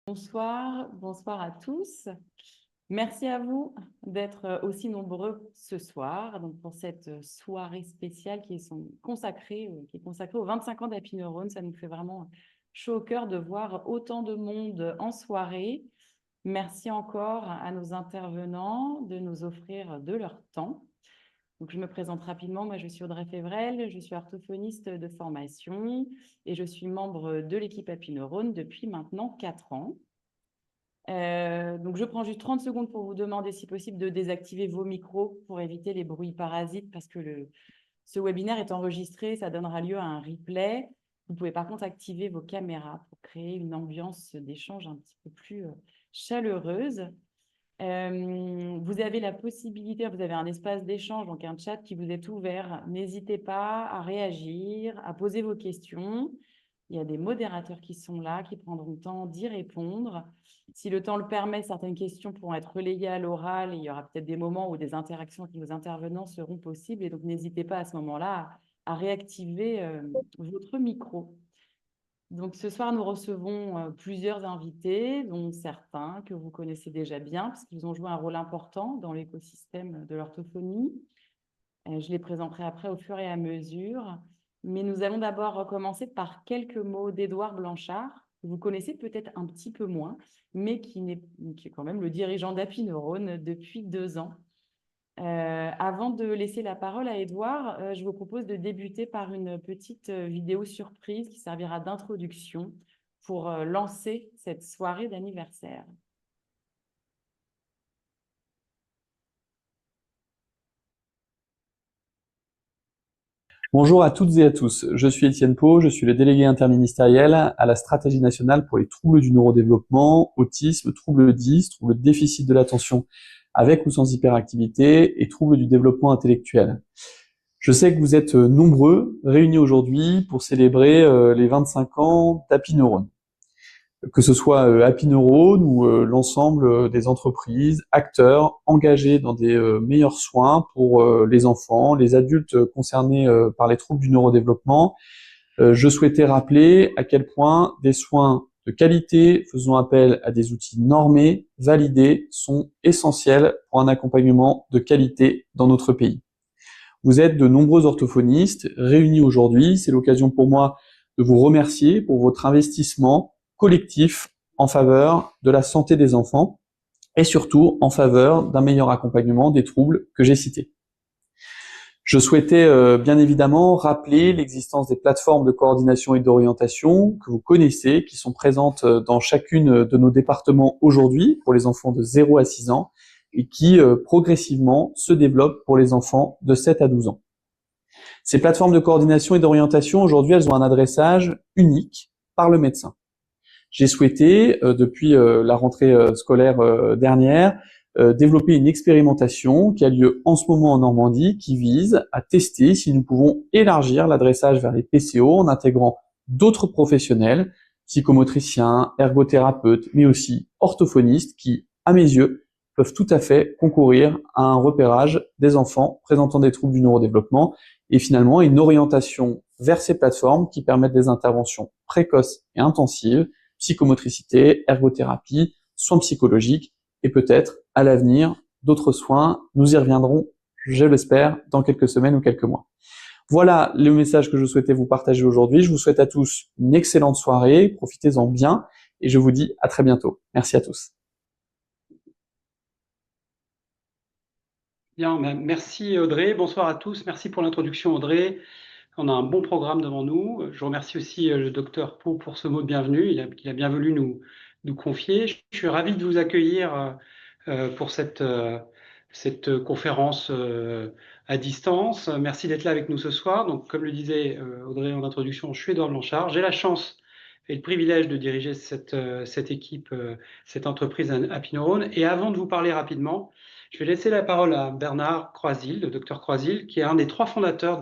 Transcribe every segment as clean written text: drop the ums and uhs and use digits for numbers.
Bonsoir, bonsoir à tous. Merci à vous d'être aussi nombreux ce soir donc pour cette soirée spéciale qui est consacrée aux 25 ans d'Happy Neurone. Ça nous fait vraiment chaud au cœur de voir autant de monde en soirée. Merci encore à nos intervenants de nous offrir de leur temps. Donc, je me présente rapidement. Moi, je suis Audrey Févrel, je suis orthophoniste de formation et je suis membre de l'équipe Happy Neurone depuis maintenant 4 ans. Donc, je prends juste 30 secondes pour vous demander, si possible, de désactiver vos micros pour éviter les bruits parasites parce que ce webinaire est enregistré, ça donnera lieu à un replay. Vous pouvez par contre activer vos caméras pour créer une ambiance d'échange un petit peu plus chaleureuse. Vous avez la possibilité, vous avez un espace d'échange, donc un chat qui vous est ouvert. N'hésitez pas à réagir, à poser vos questions. Il y a des modérateurs qui sont là, qui prendront le temps d'y répondre. Si le temps le permet, certaines questions pourront être relayées à l'oral et il y aura peut-être des moments où des interactions avec nos intervenants seront possibles. Et donc, n'hésitez pas à ce moment-là à réactiver votre micro. Donc, ce soir, nous recevons plusieurs invités, dont certains que vous connaissez déjà bien, parce qu'ils ont joué un rôle important dans l'écosystème de l'orthophonie. Je les présenterai après au fur et à mesure. Mais nous allons d'abord commencer par quelques mots d'Édouard Blanchard, que vous connaissez peut-être un petit peu moins, mais qui est quand même le dirigeant d'Happy Neurone depuis 2 ans. Avant de laisser la parole à Édouard, je vous propose de débuter par une petite vidéo surprise qui servira d'introduction pour lancer cette soirée d'anniversaire. Bonjour à toutes et à tous, je suis Étienne Pau, je suis le délégué interministériel à la stratégie nationale pour les troubles du neurodéveloppement, autisme, troubles 10, troubles de déficit de l'attention avec ou sans hyperactivité et troubles du développement intellectuel. Je sais que vous êtes nombreux réunis aujourd'hui pour célébrer les 25 ans d'Happy Neurone. Que ce soit Happy Neurone ou l'ensemble des entreprises, acteurs engagés dans des meilleurs soins pour les enfants, les adultes concernés par les troubles du neurodéveloppement, je souhaitais rappeler à quel point des soins de qualité faisant appel à des outils normés, validés, sont essentiels pour un accompagnement de qualité dans notre pays. Vous êtes de nombreux orthophonistes réunis aujourd'hui, c'est l'occasion pour moi de vous remercier pour votre investissement collectif en faveur de la santé des enfants et surtout en faveur d'un meilleur accompagnement des troubles que j'ai cités. Je souhaitais bien évidemment rappeler l'existence des plateformes de coordination et d'orientation que vous connaissez, qui sont présentes dans chacune de nos départements aujourd'hui pour les enfants de 0 à 6 ans et qui progressivement se développent pour les enfants de 7 à 12 ans. Ces plateformes de coordination et d'orientation, aujourd'hui, elles ont un adressage unique par le médecin. J'ai souhaité, depuis la rentrée scolaire dernière, développer une expérimentation qui a lieu en ce moment en Normandie, qui vise à tester si nous pouvons élargir l'adressage vers les PCO en intégrant d'autres professionnels, psychomotriciens, ergothérapeutes, mais aussi orthophonistes qui, à mes yeux, peuvent tout à fait concourir à un repérage des enfants présentant des troubles du neurodéveloppement et finalement une orientation vers ces plateformes qui permettent des interventions précoces et intensives, psychomotricité, ergothérapie, soins psychologiques et peut-être à l'avenir d'autres soins. Nous y reviendrons, je l'espère, dans quelques semaines ou quelques mois. Voilà le message que je souhaitais vous partager aujourd'hui. Je vous souhaite à tous une excellente soirée, profitez-en bien et je vous dis à très bientôt. Merci à tous. Bien, merci Audrey, bonsoir à tous, merci pour l'introduction Audrey. On a un bon programme devant nous. Je remercie aussi le docteur Pau pour ce mot de bienvenue, il a bien voulu nous confier. Je suis ravi de vous accueillir pour cette conférence à distance. Merci d'être là avec nous ce soir. Donc, comme le disait Audrey en introduction, je suis Édouard Blanchard. J'ai la chance et le privilège de diriger cette équipe, cette entreprise Happy Neurone. Et avant de vous parler rapidement, je vais laisser la parole à Bernard Croisil, le docteur Croisil, qui est un des 3 fondateurs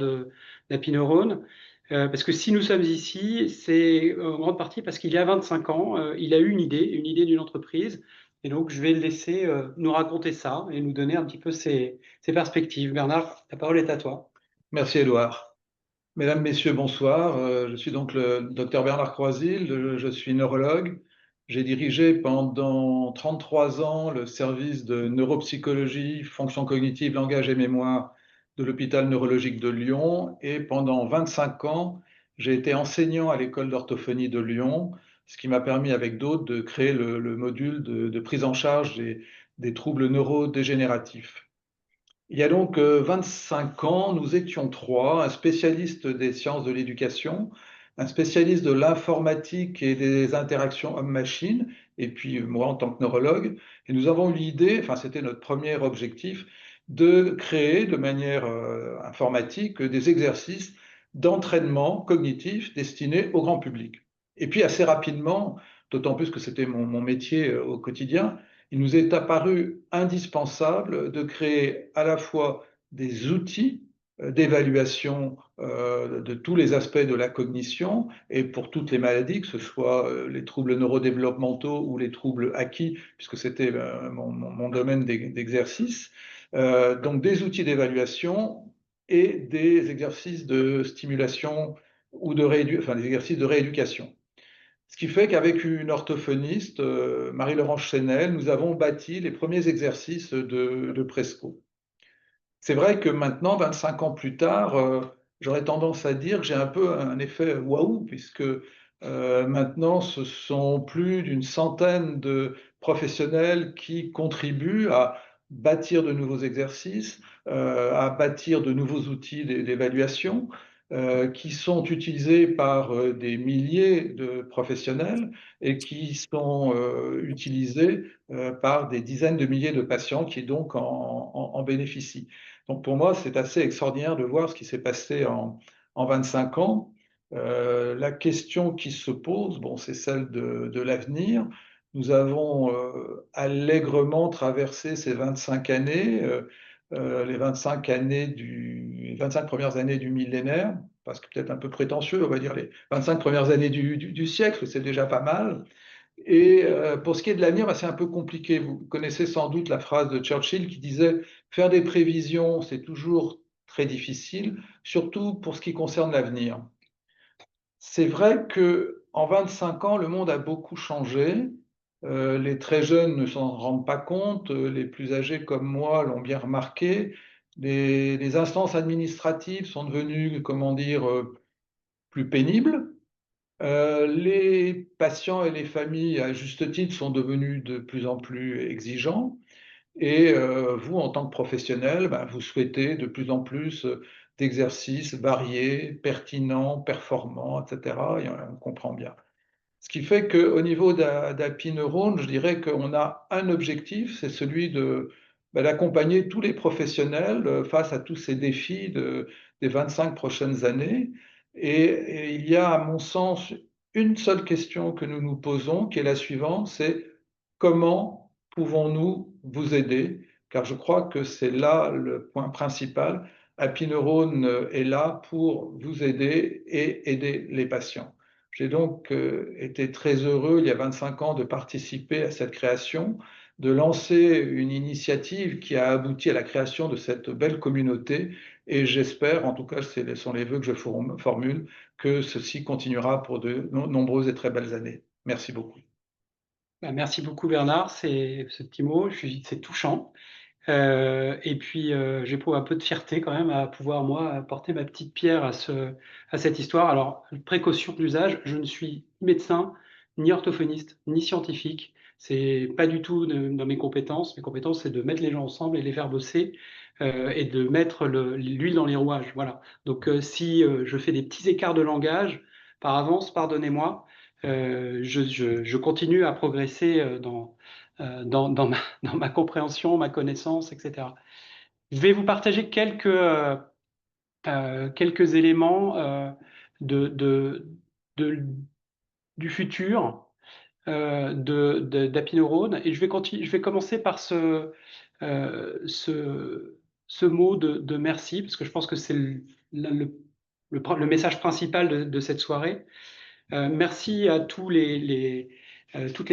d'Happy Neurone. Parce que si nous sommes ici, c'est en grande partie parce qu'il y a 25 ans, il a eu une idée d'une entreprise. Et donc, je vais le laisser nous raconter ça et nous donner un petit peu ses perspectives. Bernard, la parole est à toi. Merci Édouard. Mesdames, Messieurs, bonsoir. Je suis donc le docteur Bernard Croisil, je suis neurologue. J'ai dirigé pendant 33 ans le service de neuropsychologie, fonction cognitive, langage et mémoire de l'hôpital neurologique de Lyon. Et pendant 25 ans, j'ai été enseignant à l'école d'orthophonie de Lyon, ce qui m'a permis avec d'autres de créer le module de prise en charge des troubles neurodégénératifs. Il y a donc 25 ans, nous étions trois, un spécialiste des sciences de l'éducation, un spécialiste de l'informatique et des interactions homme-machine, et puis moi en tant que neurologue. Et nous avons eu l'idée, enfin c'était notre premier objectif, de créer de manière informatique des exercices d'entraînement cognitif destinés au grand public. Et puis assez rapidement, d'autant plus que c'était mon métier au quotidien, il nous est apparu indispensable de créer à la fois des outils d'évaluation de tous les aspects de la cognition et pour toutes les maladies, que ce soit les troubles neurodéveloppementaux ou les troubles acquis, puisque c'était mon domaine d'exercice. Donc des outils d'évaluation et des exercices de stimulation ou enfin, des exercices de rééducation. Ce qui fait qu'avec une orthophoniste, Marie-Laurence Chenel, nous avons bâti les premiers exercices de Presco. C'est vrai que maintenant, 25 ans plus tard, j'aurais tendance à dire que j'ai un peu un effet waouh, puisque maintenant, ce sont plus d'une centaine de professionnels qui contribuent à bâtir de nouveaux exercices, à bâtir de nouveaux outils d'évaluation, qui sont utilisés par des milliers de professionnels et qui sont utilisés par des dizaines de milliers de patients qui donc en bénéficient. Donc pour moi, c'est assez extraordinaire de voir ce qui s'est passé en 25 ans. La question qui se pose, bon, c'est celle de l'avenir. Nous avons allègrement traversé ces 25 années, les 25 les 25 premières années du millénaire, parce que peut-être un peu prétentieux, on va dire les 25 premières années du siècle, c'est déjà pas mal. Et pour ce qui est de l'avenir, c'est un peu compliqué. Vous connaissez sans doute la phrase de Churchill qui disait faire des prévisions, c'est toujours très difficile, surtout pour ce qui concerne l'avenir. C'est vrai que en 25 ans, le monde a beaucoup changé. Les très jeunes ne s'en rendent pas compte, les plus âgés comme moi l'ont bien remarqué. Les instances administratives sont devenues, comment dire, plus pénibles. Les patients et les familles, à juste titre, sont devenus de plus en plus exigeants. Et vous, en tant que professionnel, ben, vous souhaitez de plus en plus d'exercices variés, pertinents, performants, etc. Et on comprend bien. Ce qui fait qu'au niveau d'Happy Neurone, je dirais qu'on a un objectif, c'est celui d'accompagner tous les professionnels face à tous ces défis des 25 prochaines années. Et il y a, à mon sens, une seule question que nous nous posons, qui est la suivante, c'est comment pouvons-nous vous aider? Car je crois que c'est là le point principal. Happy Neurone est là pour vous aider et aider les patients. J'ai donc été très heureux il y a 25 ans de participer à cette création, de lancer une initiative qui a abouti à la création de cette belle communauté et j'espère, en tout cas ce sont les vœux que je formule, que ceci continuera pour de nombreuses et très belles années. Merci beaucoup. Merci beaucoup Bernard, c'est ce petit mot, c'est touchant. Et puis j'éprouve un peu de fierté quand même à pouvoir moi apporter ma petite pierre à cette histoire. Alors précaution d'usage, je ne suis ni médecin, ni orthophoniste, ni scientifique. C'est pas du tout dans mes compétences. Mes compétences, c'est de mettre les gens ensemble et les faire bosser et de mettre l'huile dans les rouages. Voilà. Donc si je fais des petits écarts de langage, par avance, pardonnez-moi. Je continue à progresser dans ma compréhension, ma connaissance, etc. Je vais vous partager quelques éléments du futur d'Happy Neurone. Et je vais commencer par ce mot de merci, parce que je pense que c'est le message principal de cette soirée. Merci à toutes les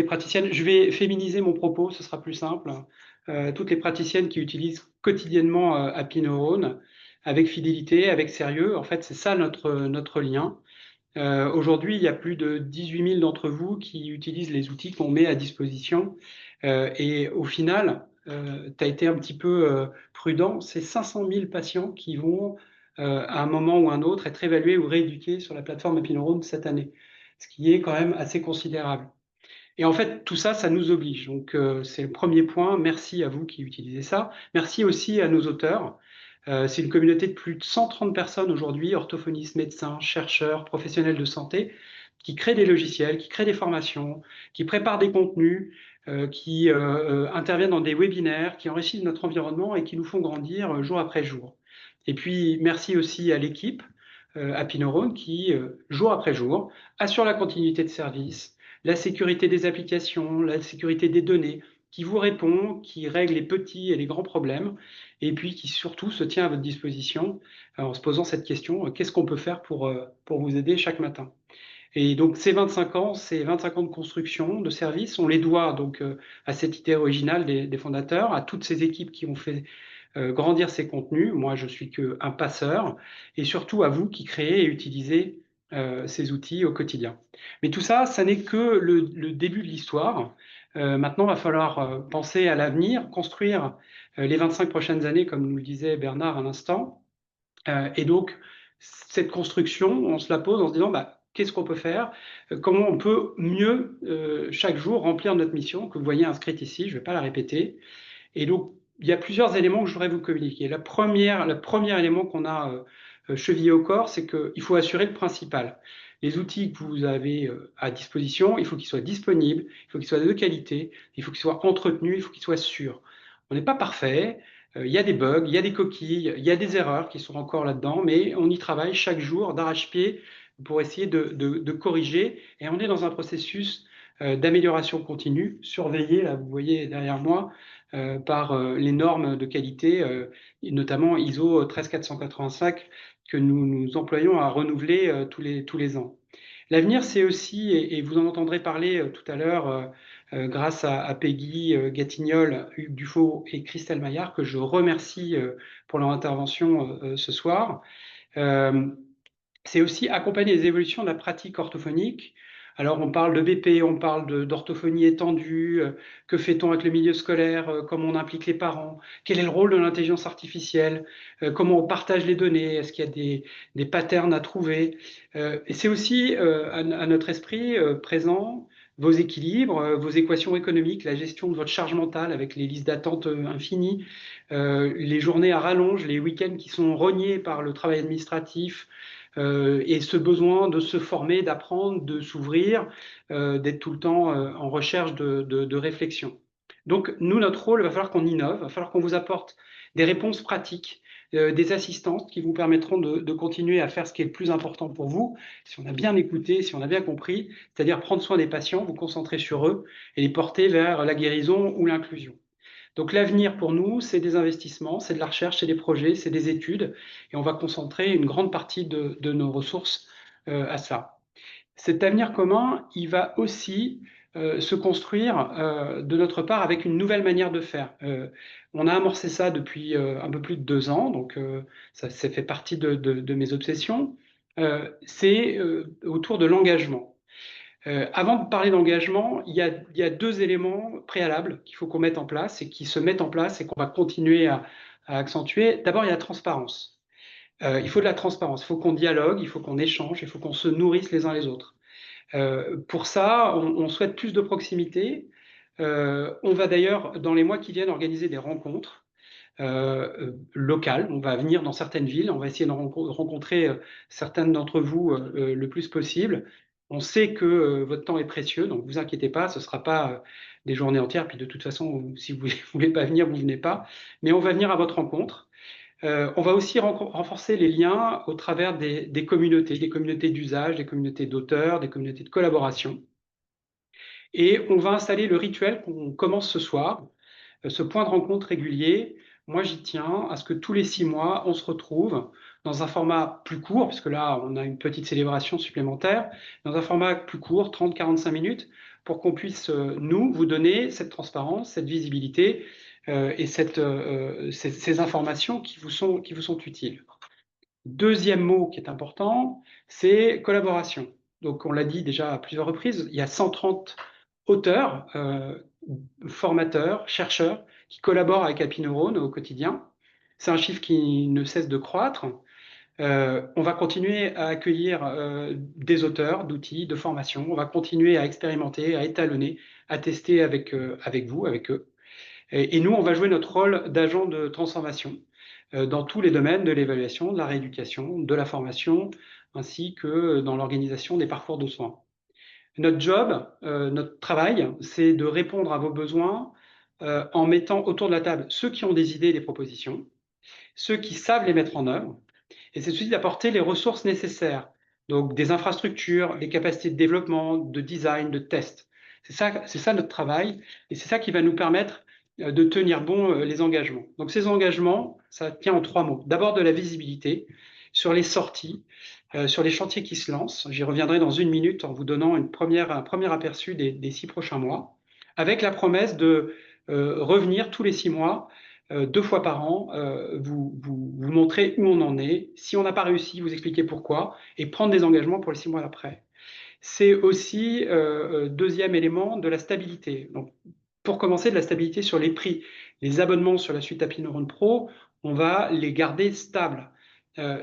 praticiennes. Je vais féminiser mon propos, ce sera plus simple. Toutes les praticiennes qui utilisent quotidiennement Happy Neurone avec fidélité, avec sérieux. En fait, c'est ça notre lien. Aujourd'hui, il y a plus de 18 000 d'entre vous qui utilisent les outils qu'on met à disposition. Et au final, tu as été un petit peu prudent, c'est 500 000 patients qui vont, à un moment ou un autre, être évalués ou rééduqués sur la plateforme Happy cette année, ce qui est quand même assez considérable. Et en fait, tout ça, ça nous oblige. Donc, c'est le premier point. Merci à vous qui utilisez ça. Merci aussi à nos auteurs. C'est une communauté de plus de 130 personnes aujourd'hui, orthophonistes, médecins, chercheurs, professionnels de santé, qui créent des logiciels, qui créent des formations, qui préparent des contenus, qui interviennent dans des webinaires, qui enrichissent notre environnement et qui nous font grandir jour après jour. Et puis, merci aussi à l'équipe Happy Neurone qui, jour après jour, assure la continuité de service, la sécurité des applications, la sécurité des données, qui vous répond, qui règle les petits et les grands problèmes, et puis qui surtout se tient à votre disposition en se posant cette question, qu'est-ce qu'on peut faire pour vous aider chaque matin? Et donc ces 25 ans, ces 25 ans de construction, de service, on les doit donc à cette idée originale des fondateurs, à toutes ces équipes qui ont fait grandir ces contenus. Moi, je suis qu'un passeur, et surtout à vous qui créez et utilisez ces outils au quotidien. Mais tout ça, ça n'est que le début de l'histoire. Maintenant, il va falloir penser à l'avenir, construire les 25 prochaines années, comme nous le disait Bernard à l'instant. Et donc, cette construction, on se la pose en se disant, bah, qu'est-ce qu'on peut faire? Comment on peut mieux, chaque jour, remplir notre mission, que vous voyez inscrite ici, je ne vais pas la répéter. Et donc, il y a plusieurs éléments que je voudrais vous communiquer. Le premier élément qu'on a chevillé au corps, c'est qu'il faut assurer le principal. Les outils que vous avez à disposition, il faut qu'ils soient disponibles, il faut qu'ils soient de qualité, il faut qu'ils soient entretenus, il faut qu'ils soient sûrs. On n'est pas parfait, il y a des bugs, il y a des coquilles, il y a des erreurs qui sont encore là-dedans, mais on y travaille chaque jour d'arrache-pied pour essayer de corriger. Et on est dans un processus d'amélioration continue, surveillé, là vous voyez derrière moi, par les normes de qualité, notamment ISO 13485, que nous employons à renouveler tous les ans. L'avenir, c'est aussi, et vous en entendrez parler tout à l'heure, grâce à Peggy Gatignol, Hugues Dufaux et Christelle Maillard, que je remercie pour leur intervention ce soir. C'est aussi accompagner les évolutions de la pratique orthophonique. Alors, on parle de BP, on parle d'orthophonie étendue, que fait-on avec le milieu scolaire, comment on implique les parents, quel est le rôle de l'intelligence artificielle, comment on partage les données, est-ce qu'il y a des patterns à trouver. Et c'est aussi à notre esprit présent vos équilibres, vos équations économiques, la gestion de votre charge mentale avec les listes d'attente infinies, les journées à rallonge, les week-ends qui sont rognés par le travail administratif, et ce besoin de se former, d'apprendre, de s'ouvrir, d'être tout le temps en recherche de réflexion. Donc, nous, notre rôle, il va falloir qu'on innove, il va falloir qu'on vous apporte des réponses pratiques, des assistantes qui vous permettront de continuer à faire ce qui est le plus important pour vous, si on a bien écouté, si on a bien compris, c'est-à-dire prendre soin des patients, vous concentrer sur eux et les porter vers la guérison ou l'inclusion. Donc l'avenir pour nous, c'est des investissements, c'est de la recherche, c'est des projets, c'est des études, et on va concentrer une grande partie de nos ressources à ça. Cet avenir commun, il va aussi se construire de notre part avec une nouvelle manière de faire. On a amorcé ça depuis un peu plus de 2 ans, donc ça fait partie de mes obsessions. C'est autour de l'engagement. Avant de parler d'engagement, il y a 2 éléments préalables qu'il faut qu'on mette en place et qui se mettent en place et qu'on va continuer à accentuer. D'abord, il y a la transparence. Il faut de la transparence, il faut qu'on dialogue, il faut qu'on échange, il faut qu'on se nourrisse les uns les autres. Pour ça, on souhaite plus de proximité. On va d'ailleurs, dans les mois qui viennent, organiser des rencontres locales. On va venir dans certaines villes, on va essayer de rencontrer certaines d'entre vous le plus possible. On sait que votre temps est précieux, donc vous inquiétez pas, ce ne sera pas des journées entières, puis de toute façon, si vous ne voulez pas venir, vous ne venez pas, mais on va venir à votre rencontre. On va aussi renforcer les liens au travers des communautés d'usage, des communautés d'auteurs, des communautés de collaboration. Et on va installer le rituel qu'on commence ce soir, ce point de rencontre régulier. Moi, j'y tiens à ce que tous les 6 mois, on se retrouve dans un format plus court, puisque là, on a une petite célébration supplémentaire, dans un format plus court, 30-45 minutes, pour qu'on puisse, nous, vous donner cette transparence, cette visibilité et ces informations qui vous sont utiles. Deuxième mot qui est important, c'est collaboration. Donc, on l'a dit déjà à plusieurs reprises, il y a 130 auteurs, formateurs, chercheurs qui collaborent avec Happy Neurone au quotidien. C'est un chiffre qui ne cesse de croître. On va continuer à accueillir des auteurs d'outils, de formation. On va continuer à expérimenter, à étalonner, à tester avec vous, avec eux. Et nous, on va jouer notre rôle d'agent de transformation dans tous les domaines de l'évaluation, de la rééducation, de la formation, ainsi que dans l'organisation des parcours de soins. Notre job, notre travail, c'est de répondre à vos besoins en mettant autour de la table ceux qui ont des idées et des propositions, ceux qui savent les mettre en œuvre, et c'est aussi d'apporter les ressources nécessaires, donc des infrastructures, les capacités de développement, de design, de test. C'est ça notre travail, et c'est ça qui va nous permettre de tenir bon les engagements. Donc ces engagements, ça tient en 3 mots. D'abord de la visibilité sur les sorties, sur les chantiers qui se lancent. J'y reviendrai dans 1 minute en vous donnant un premier aperçu des 6 prochains mois, avec la promesse de revenir tous les 6 mois 2 fois par an, vous montrer où on en est. Si on n'a pas réussi, vous expliquer pourquoi et prendre des engagements pour les 6 mois d'après. C'est aussi, deuxième élément, de la stabilité. Donc, pour commencer, de la stabilité sur les prix. Les abonnements sur la suite Happy Neurone Pro, on va les garder stables.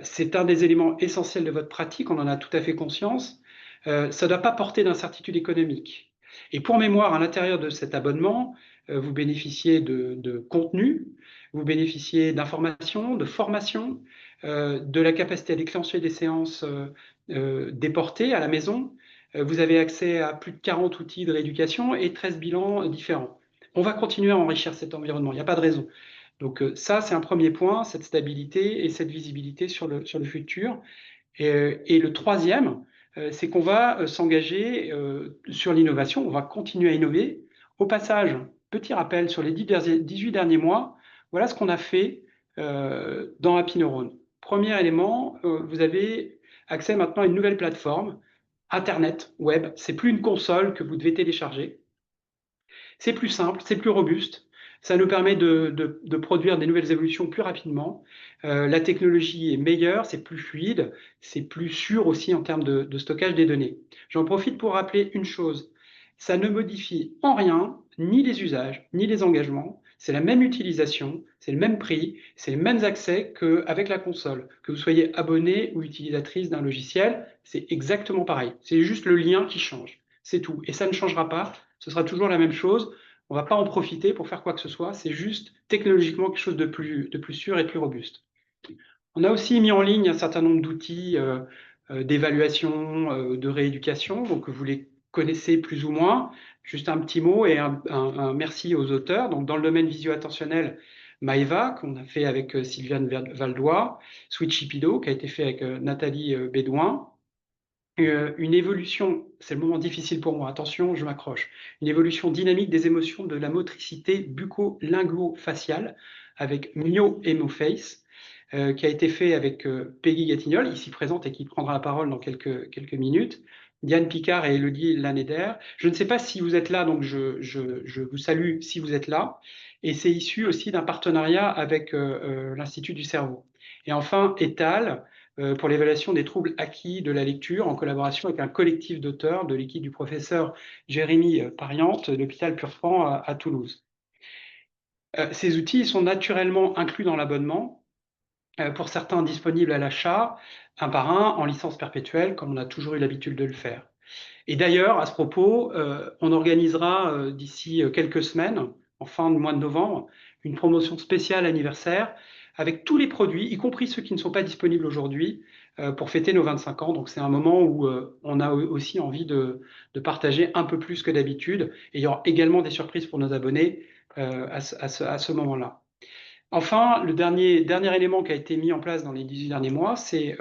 C'est un des éléments essentiels de votre pratique, on en a tout à fait conscience. Ça ne doit pas porter d'incertitude économique. Et pour mémoire, à l'intérieur de cet abonnement, vous bénéficiez de contenu, vous bénéficiez d'informations, de formation, de la capacité à déclencher des séances déportées à la maison. Vous avez accès à plus de 40 outils de rééducation et 13 bilans différents. On va continuer à enrichir cet environnement, il n'y a pas de raison. Donc ça, c'est un premier point, cette stabilité et cette visibilité sur le futur. Et le troisième, c'est qu'on va s'engager sur l'innovation, on va continuer à innover. Au passage, petit rappel, sur les 18 derniers mois, voilà ce qu'on a fait dans Happy Neurone. Premier élément, vous avez accès maintenant à une nouvelle plateforme, Internet, web. C'est plus une console que vous devez télécharger. C'est plus simple, c'est plus robuste. Ça nous permet de produire des nouvelles évolutions plus rapidement. La technologie est meilleure, c'est plus fluide, c'est plus sûr aussi en termes de stockage des données. J'en profite pour rappeler une chose. Ça ne modifie en rien ni les usages, ni les engagements. C'est la même utilisation, c'est le même prix, c'est les mêmes accès qu'avec la console. Que vous soyez abonné ou utilisatrice d'un logiciel, c'est exactement pareil. C'est juste le lien qui change. C'est tout. Et ça ne changera pas. Ce sera toujours la même chose. On ne va pas en profiter pour faire quoi que ce soit. C'est juste technologiquement quelque chose de plus sûr et de plus robuste. On a aussi mis en ligne un certain nombre d'outils d'évaluation, de rééducation. Donc, vous les connaissez plus ou moins. Juste un petit mot et un merci aux auteurs. Donc, dans le domaine visio-attentionnel, Maeva, qu'on a fait avec Sylviane Valdois, Switchipido, qui a été fait avec Nathalie Bédouin. Une évolution, c'est le moment difficile pour moi, attention, je m'accroche, une évolution dynamique des émotions de la motricité bucco-linguo-faciale avec Mio Emoface, qui a été fait avec Peggy Gatignol, ici présente et qui prendra la parole dans quelques minutes, Diane Picard et Elodie Laneder. Je ne sais pas si vous êtes là, donc je vous salue si vous êtes là, et c'est issu aussi d'un partenariat avec l'Institut du cerveau. Et enfin, Etal, pour l'évaluation des troubles acquis de la lecture en collaboration avec un collectif d'auteurs de l'équipe du professeur Jérémy Pariante de l'hôpital Purfranc à Toulouse. Ces outils sont naturellement inclus dans l'abonnement, pour certains disponibles à l'achat, un par un, en licence perpétuelle, comme on a toujours eu l'habitude de le faire. Et d'ailleurs, à ce propos, on organisera d'ici quelques semaines, en fin de mois de novembre, une promotion spéciale anniversaire avec tous les produits, y compris ceux qui ne sont pas disponibles aujourd'hui, pour fêter nos 25 ans. Donc c'est un moment où on a aussi envie de partager un peu plus que d'habitude. Et il y aura également des surprises pour nos abonnés à ce moment-là. Enfin, le dernier élément qui a été mis en place dans les 18 derniers mois, c'est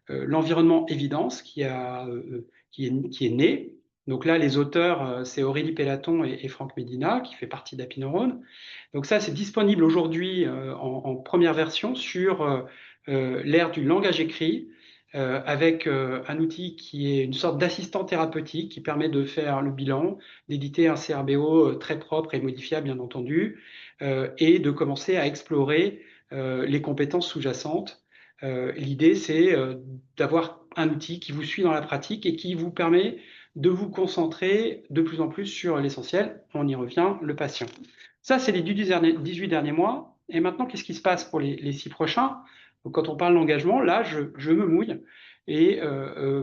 l'environnement évidence qui est né. Donc là, les auteurs, c'est Aurélie Pellaton et Franck Medina, qui fait partie d'Happy Neurone. Donc ça, c'est disponible aujourd'hui en première version sur l'ère du langage écrit, avec un outil qui est une sorte d'assistant thérapeutique qui permet de faire le bilan, d'éditer un CRBO très propre et modifiable, bien entendu, et de commencer à explorer les compétences sous-jacentes. L'idée, c'est d'avoir un outil qui vous suit dans la pratique et qui vous permet de vous concentrer de plus en plus sur l'essentiel. On y revient, le patient. Ça, c'est les 18 derniers mois. Et maintenant, qu'est-ce qui se passe pour les 6 prochains? Donc, quand on parle d'engagement, là, je me mouille. Et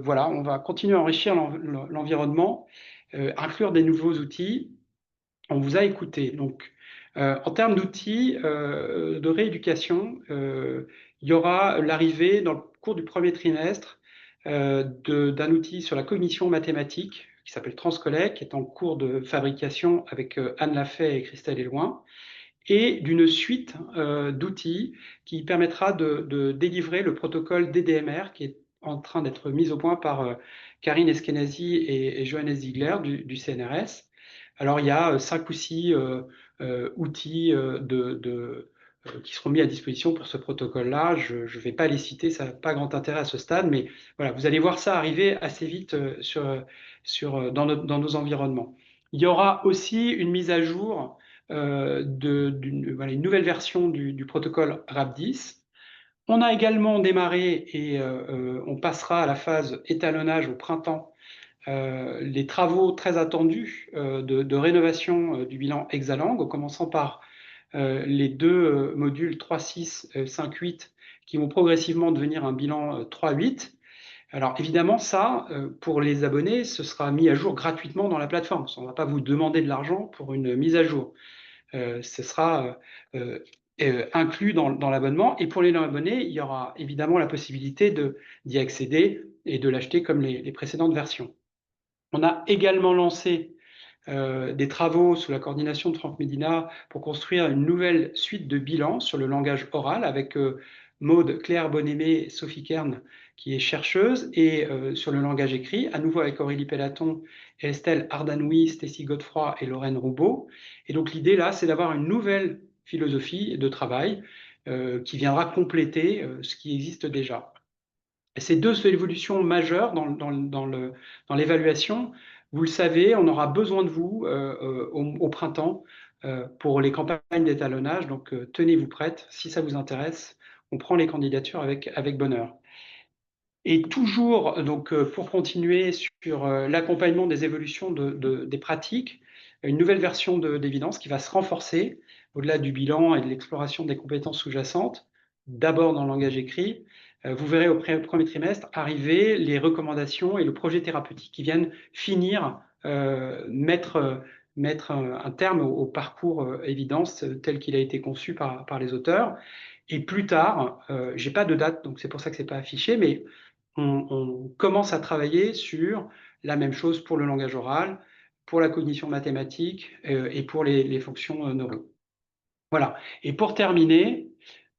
voilà, on va continuer à enrichir l'environnement, inclure des nouveaux outils. On vous a écouté. Donc, en termes d'outils de rééducation, il y aura l'arrivée dans le cours du premier trimestre d'un outil sur la cognition mathématique qui s'appelle Transcollect, qui est en cours de fabrication avec Anne Lafay et Christelle Éloin, et d'une suite d'outils qui permettra de délivrer le protocole DDMR qui est en train d'être mis au point par Karine Eskenazi et Johannes Ziegler du CNRS. Alors, il y a 5 ou 6 outils qui seront mis à disposition pour ce protocole-là. Je ne vais pas les citer, ça n'a pas grand intérêt à ce stade, mais voilà, vous allez voir ça arriver assez vite dans nos environnements. Il y aura aussi une mise à jour voilà, une nouvelle version du protocole RAP10. On a également démarré et on passera à la phase étalonnage au printemps les travaux très attendus de rénovation du bilan Exalang, en commençant par les 2 modules 3.6, 5.8 qui vont progressivement devenir un bilan 3.8. Alors évidemment, ça, pour les abonnés, ce sera mis à jour gratuitement dans la plateforme. On ne va pas vous demander de l'argent pour une mise à jour. Ce sera inclus dans l'abonnement. Et pour les non-abonnés, il y aura évidemment la possibilité d'y accéder et de l'acheter comme les précédentes versions. On a également lancé des travaux sous la coordination de Franck Médina pour construire une nouvelle suite de bilans sur le langage oral avec Maude Claire Bonnemé et Sophie Kern, qui est chercheuse, et sur le langage écrit, à nouveau avec Aurélie Pellaton, Estelle Ardanoui, Stécie Godefroy et Lorraine Roubaud. Et donc l'idée là, c'est d'avoir une nouvelle philosophie de travail qui viendra compléter ce qui existe déjà. Et ces 2 évolutions majeures dans l'évaluation, vous le savez, on aura besoin de vous au printemps pour les campagnes d'étalonnage. Donc, tenez-vous prêtes. Si ça vous intéresse, on prend les candidatures avec bonheur. Et toujours, donc, pour continuer sur l'accompagnement des évolutions des pratiques, une nouvelle version d'évidence qui va se renforcer au-delà du bilan et de l'exploration des compétences sous-jacentes, d'abord dans le langage écrit. Vous verrez au premier trimestre arriver les recommandations et le projet thérapeutique qui viennent finir, mettre un terme au parcours évidence tel qu'il a été conçu par les auteurs. Et plus tard, je n'ai pas de date, donc c'est pour ça que ce n'est pas affiché, mais on commence à travailler sur la même chose pour le langage oral, pour la cognition mathématique et pour les fonctions neuro. Voilà. Et pour terminer,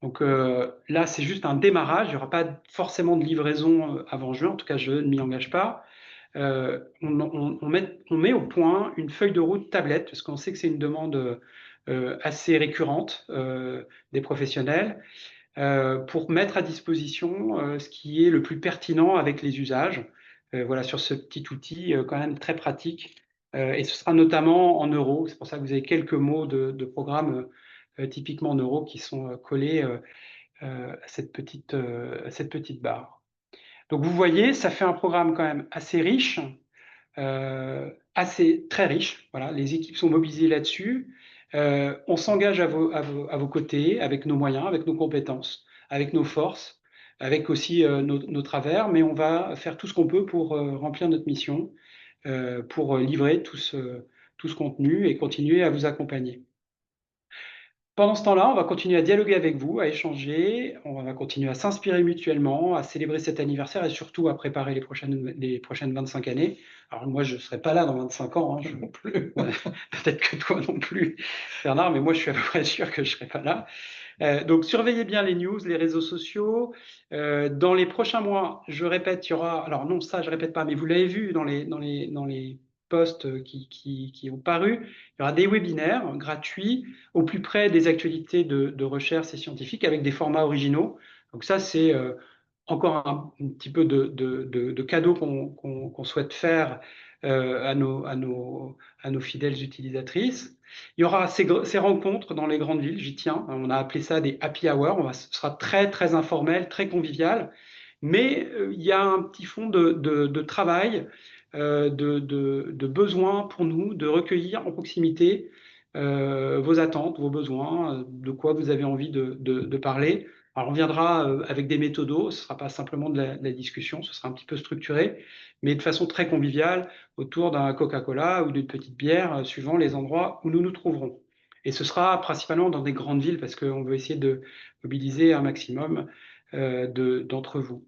donc là, c'est juste un démarrage. Il n'y aura pas forcément de livraison avant juin. En tout cas, je ne m'y engage pas. On met au point une feuille de route tablette, parce qu'on sait que c'est une demande assez récurrente des professionnels, pour mettre à disposition ce qui est le plus pertinent avec les usages. Voilà, sur ce petit outil quand même très pratique. Et ce sera notamment en euros. C'est pour ça que vous avez quelques mots de programme typiquement en euros qui sont collés à cette petite barre. Donc vous voyez, ça fait un programme quand même assez riche, très riche. Voilà, les équipes sont mobilisées là-dessus. On s'engage à vos côtés, avec nos moyens, avec nos compétences, avec nos forces, avec aussi nos travers, mais on va faire tout ce qu'on peut pour remplir notre mission, pour livrer tout ce contenu et continuer à vous accompagner. Pendant ce temps-là, on va continuer à dialoguer avec vous, à échanger, on va continuer à s'inspirer mutuellement, à célébrer cet anniversaire et surtout à préparer les prochaines 25 années. Alors moi, je ne serai pas là dans 25 ans, je non plus. Peut-être que toi non plus, Bernard, mais moi, je suis à peu près sûr que je ne serai pas là. Donc, surveillez bien les news, les réseaux sociaux. Dans les prochains mois, je répète, il y aura... Alors non, ça, je ne répète pas, mais vous l'avez vu dans les posts qui ont paru, il y aura des webinaires gratuits au plus près des actualités de recherche et scientifiques avec des formats originaux. Donc ça, c'est encore un petit peu de cadeau qu'on souhaite faire à nos fidèles utilisatrices. Il y aura ces rencontres dans les grandes villes, j'y tiens. On a appelé ça des happy hours. Ce sera très, très informel, très convivial. Mais il y a un petit fond de travail, de besoin pour nous de recueillir en proximité vos attentes, vos besoins, de quoi vous avez envie de parler. Alors on viendra avec des méthodos, ce ne sera pas simplement de la discussion, ce sera un petit peu structuré, mais de façon très conviviale, autour d'un Coca-Cola ou d'une petite bière, suivant les endroits où nous nous trouverons. Et ce sera principalement dans des grandes villes, parce qu'on veut essayer de mobiliser un maximum d'entre vous.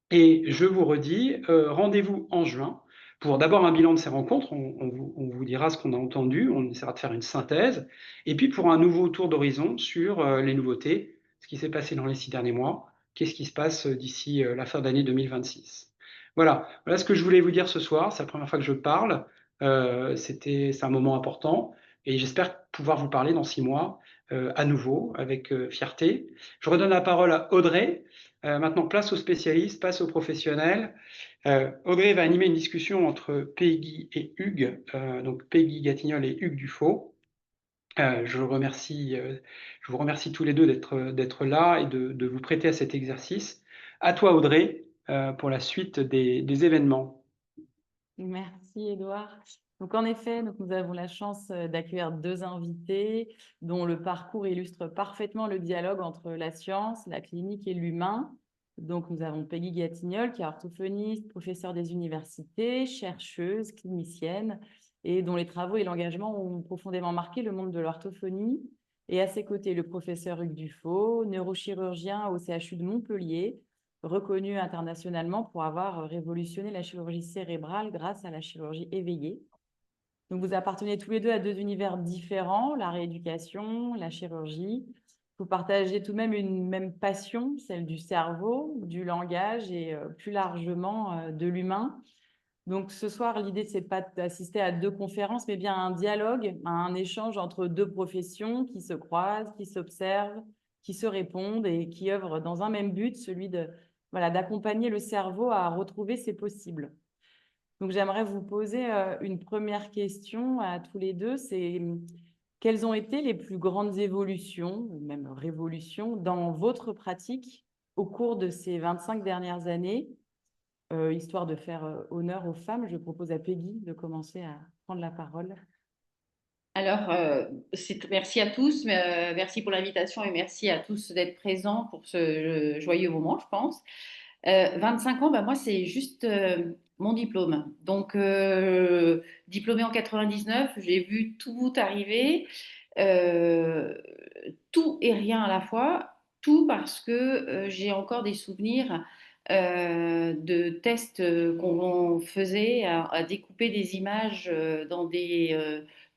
Et je vous redis, rendez-vous en juin pour d'abord un bilan de ces rencontres. On vous dira ce qu'on a entendu, on essaiera de faire une synthèse. Et puis pour un nouveau tour d'horizon sur les nouveautés, ce qui s'est passé dans les 6 derniers mois, qu'est-ce qui se passe d'ici la fin d'année 2026. Voilà ce que je voulais vous dire ce soir. C'est la première fois que je parle. C'est un moment important. Et j'espère pouvoir vous parler dans 6 mois à nouveau avec fierté. Je redonne la parole à Audrey. Maintenant, place aux spécialistes, place aux professionnels. Audrey va animer une discussion entre Peggy et Hugues, donc Peggy Gatignol et Hugues Dufaux. Je vous remercie tous les deux d'être là et de vous prêter à cet exercice. À toi, Audrey, pour la suite des événements. Merci, Édouard. Donc, en effet, nous avons la chance d'accueillir 2 invités dont le parcours illustre parfaitement le dialogue entre la science, la clinique et l'humain. Donc, nous avons Peggy Gatignol, qui est orthophoniste, professeure des universités, chercheuse, clinicienne, et dont les travaux et l'engagement ont profondément marqué le monde de l'orthophonie. Et à ses côtés, le professeur Hugues Dufaux, neurochirurgien au CHU de Montpellier, reconnu internationalement pour avoir révolutionné la chirurgie cérébrale grâce à la chirurgie éveillée. Donc, vous appartenez tous les deux à 2 univers différents, la rééducation, la chirurgie. Vous partagez tout de même une même passion, celle du cerveau, du langage et plus largement de l'humain. Donc, ce soir, l'idée, c'est pas d'assister à 2 conférences, mais bien à un dialogue, à un échange entre 2 professions qui se croisent, qui s'observent, qui se répondent et qui œuvrent dans un même but, celui d'accompagner le cerveau à retrouver ses possibles. Donc, j'aimerais vous poser une première question à tous les deux, c'est quelles ont été les plus grandes évolutions, ou même révolutions, dans votre pratique au cours de ces 25 dernières années? Histoire de faire honneur aux femmes, je propose à Peggy de commencer à prendre la parole. Alors, merci à tous, merci pour l'invitation et merci à tous d'être présents pour ce joyeux moment, je pense. 25 ans, bah, moi, c'est juste mon diplôme. Donc, diplômée en 99, j'ai vu tout arriver, euh, tout et rien à la fois, tout parce que j'ai encore des souvenirs de tests qu'on faisait à découper des images dans des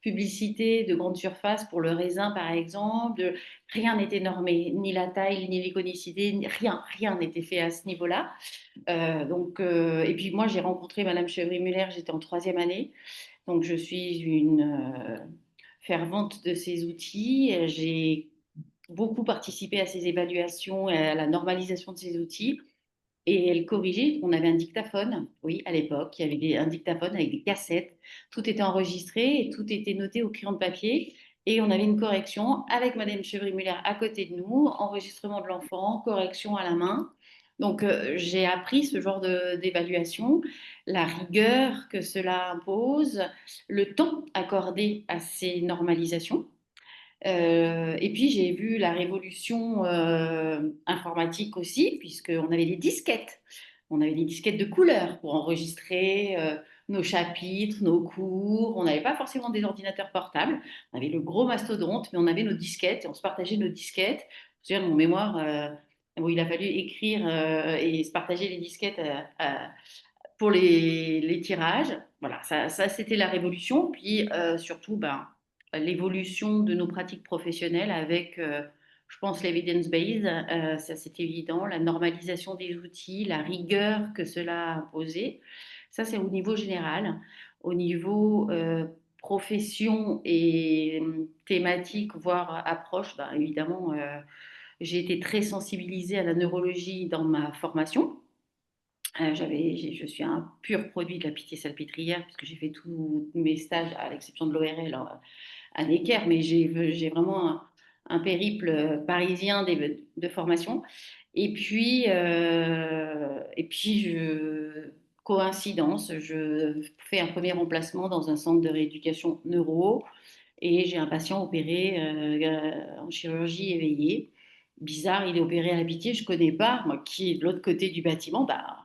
publicités de grande surface pour le raisin, par exemple. Rien n'était normé, ni la taille, ni l'iconicité, rien n'était fait à ce niveau-là. Et puis moi, j'ai rencontré Madame Chevry-Muller, j'étais en 3e année, donc je suis une fervente de ces outils. J'ai beaucoup participé à ces évaluations et à la normalisation de ces outils. Et elle corrigeait, on avait un dictaphone, oui, à l'époque, il y avait un dictaphone avec des cassettes, tout était enregistré et tout était noté au crayon de papier. Et on avait une correction avec Madame Chevry-Muller à côté de nous, enregistrement de l'enfant, correction à la main. Donc, j'ai appris ce genre d'évaluation, la rigueur que cela impose, le temps accordé à ces normalisations. Et puis j'ai vu la révolution informatique aussi, puisqu'on avait des disquettes. On avait des disquettes de couleur pour enregistrer nos chapitres, nos cours. On n'avait pas forcément des ordinateurs portables. On avait le gros mastodonte, mais on avait nos disquettes et on se partageait nos disquettes. Je me souviens de mon mémoire où il a fallu écrire et se partager les disquettes pour les tirages. Voilà, ça c'était la révolution. Puis surtout, ben, l'évolution de nos pratiques professionnelles avec, je pense, l'evidence-based, ça c'est évident, la normalisation des outils, la rigueur que cela a imposé. Ça, c'est au niveau général. Au niveau profession et thématique, voire approche, ben, évidemment, j'ai été très sensibilisée à la neurologie dans ma formation. Je suis un pur produit de la Pitié-Salpêtrière, puisque j'ai fait tous mes stages, à l'exception de l'ORL, à Necker, mais j'ai vraiment un périple parisien de formation. Coïncidence, je fais un premier remplacement dans un centre de rééducation neuro et j'ai un patient opéré en chirurgie éveillée. Bizarre, il est opéré à la Pitié, je ne connais pas, moi qui est de l'autre côté du bâtiment, bah,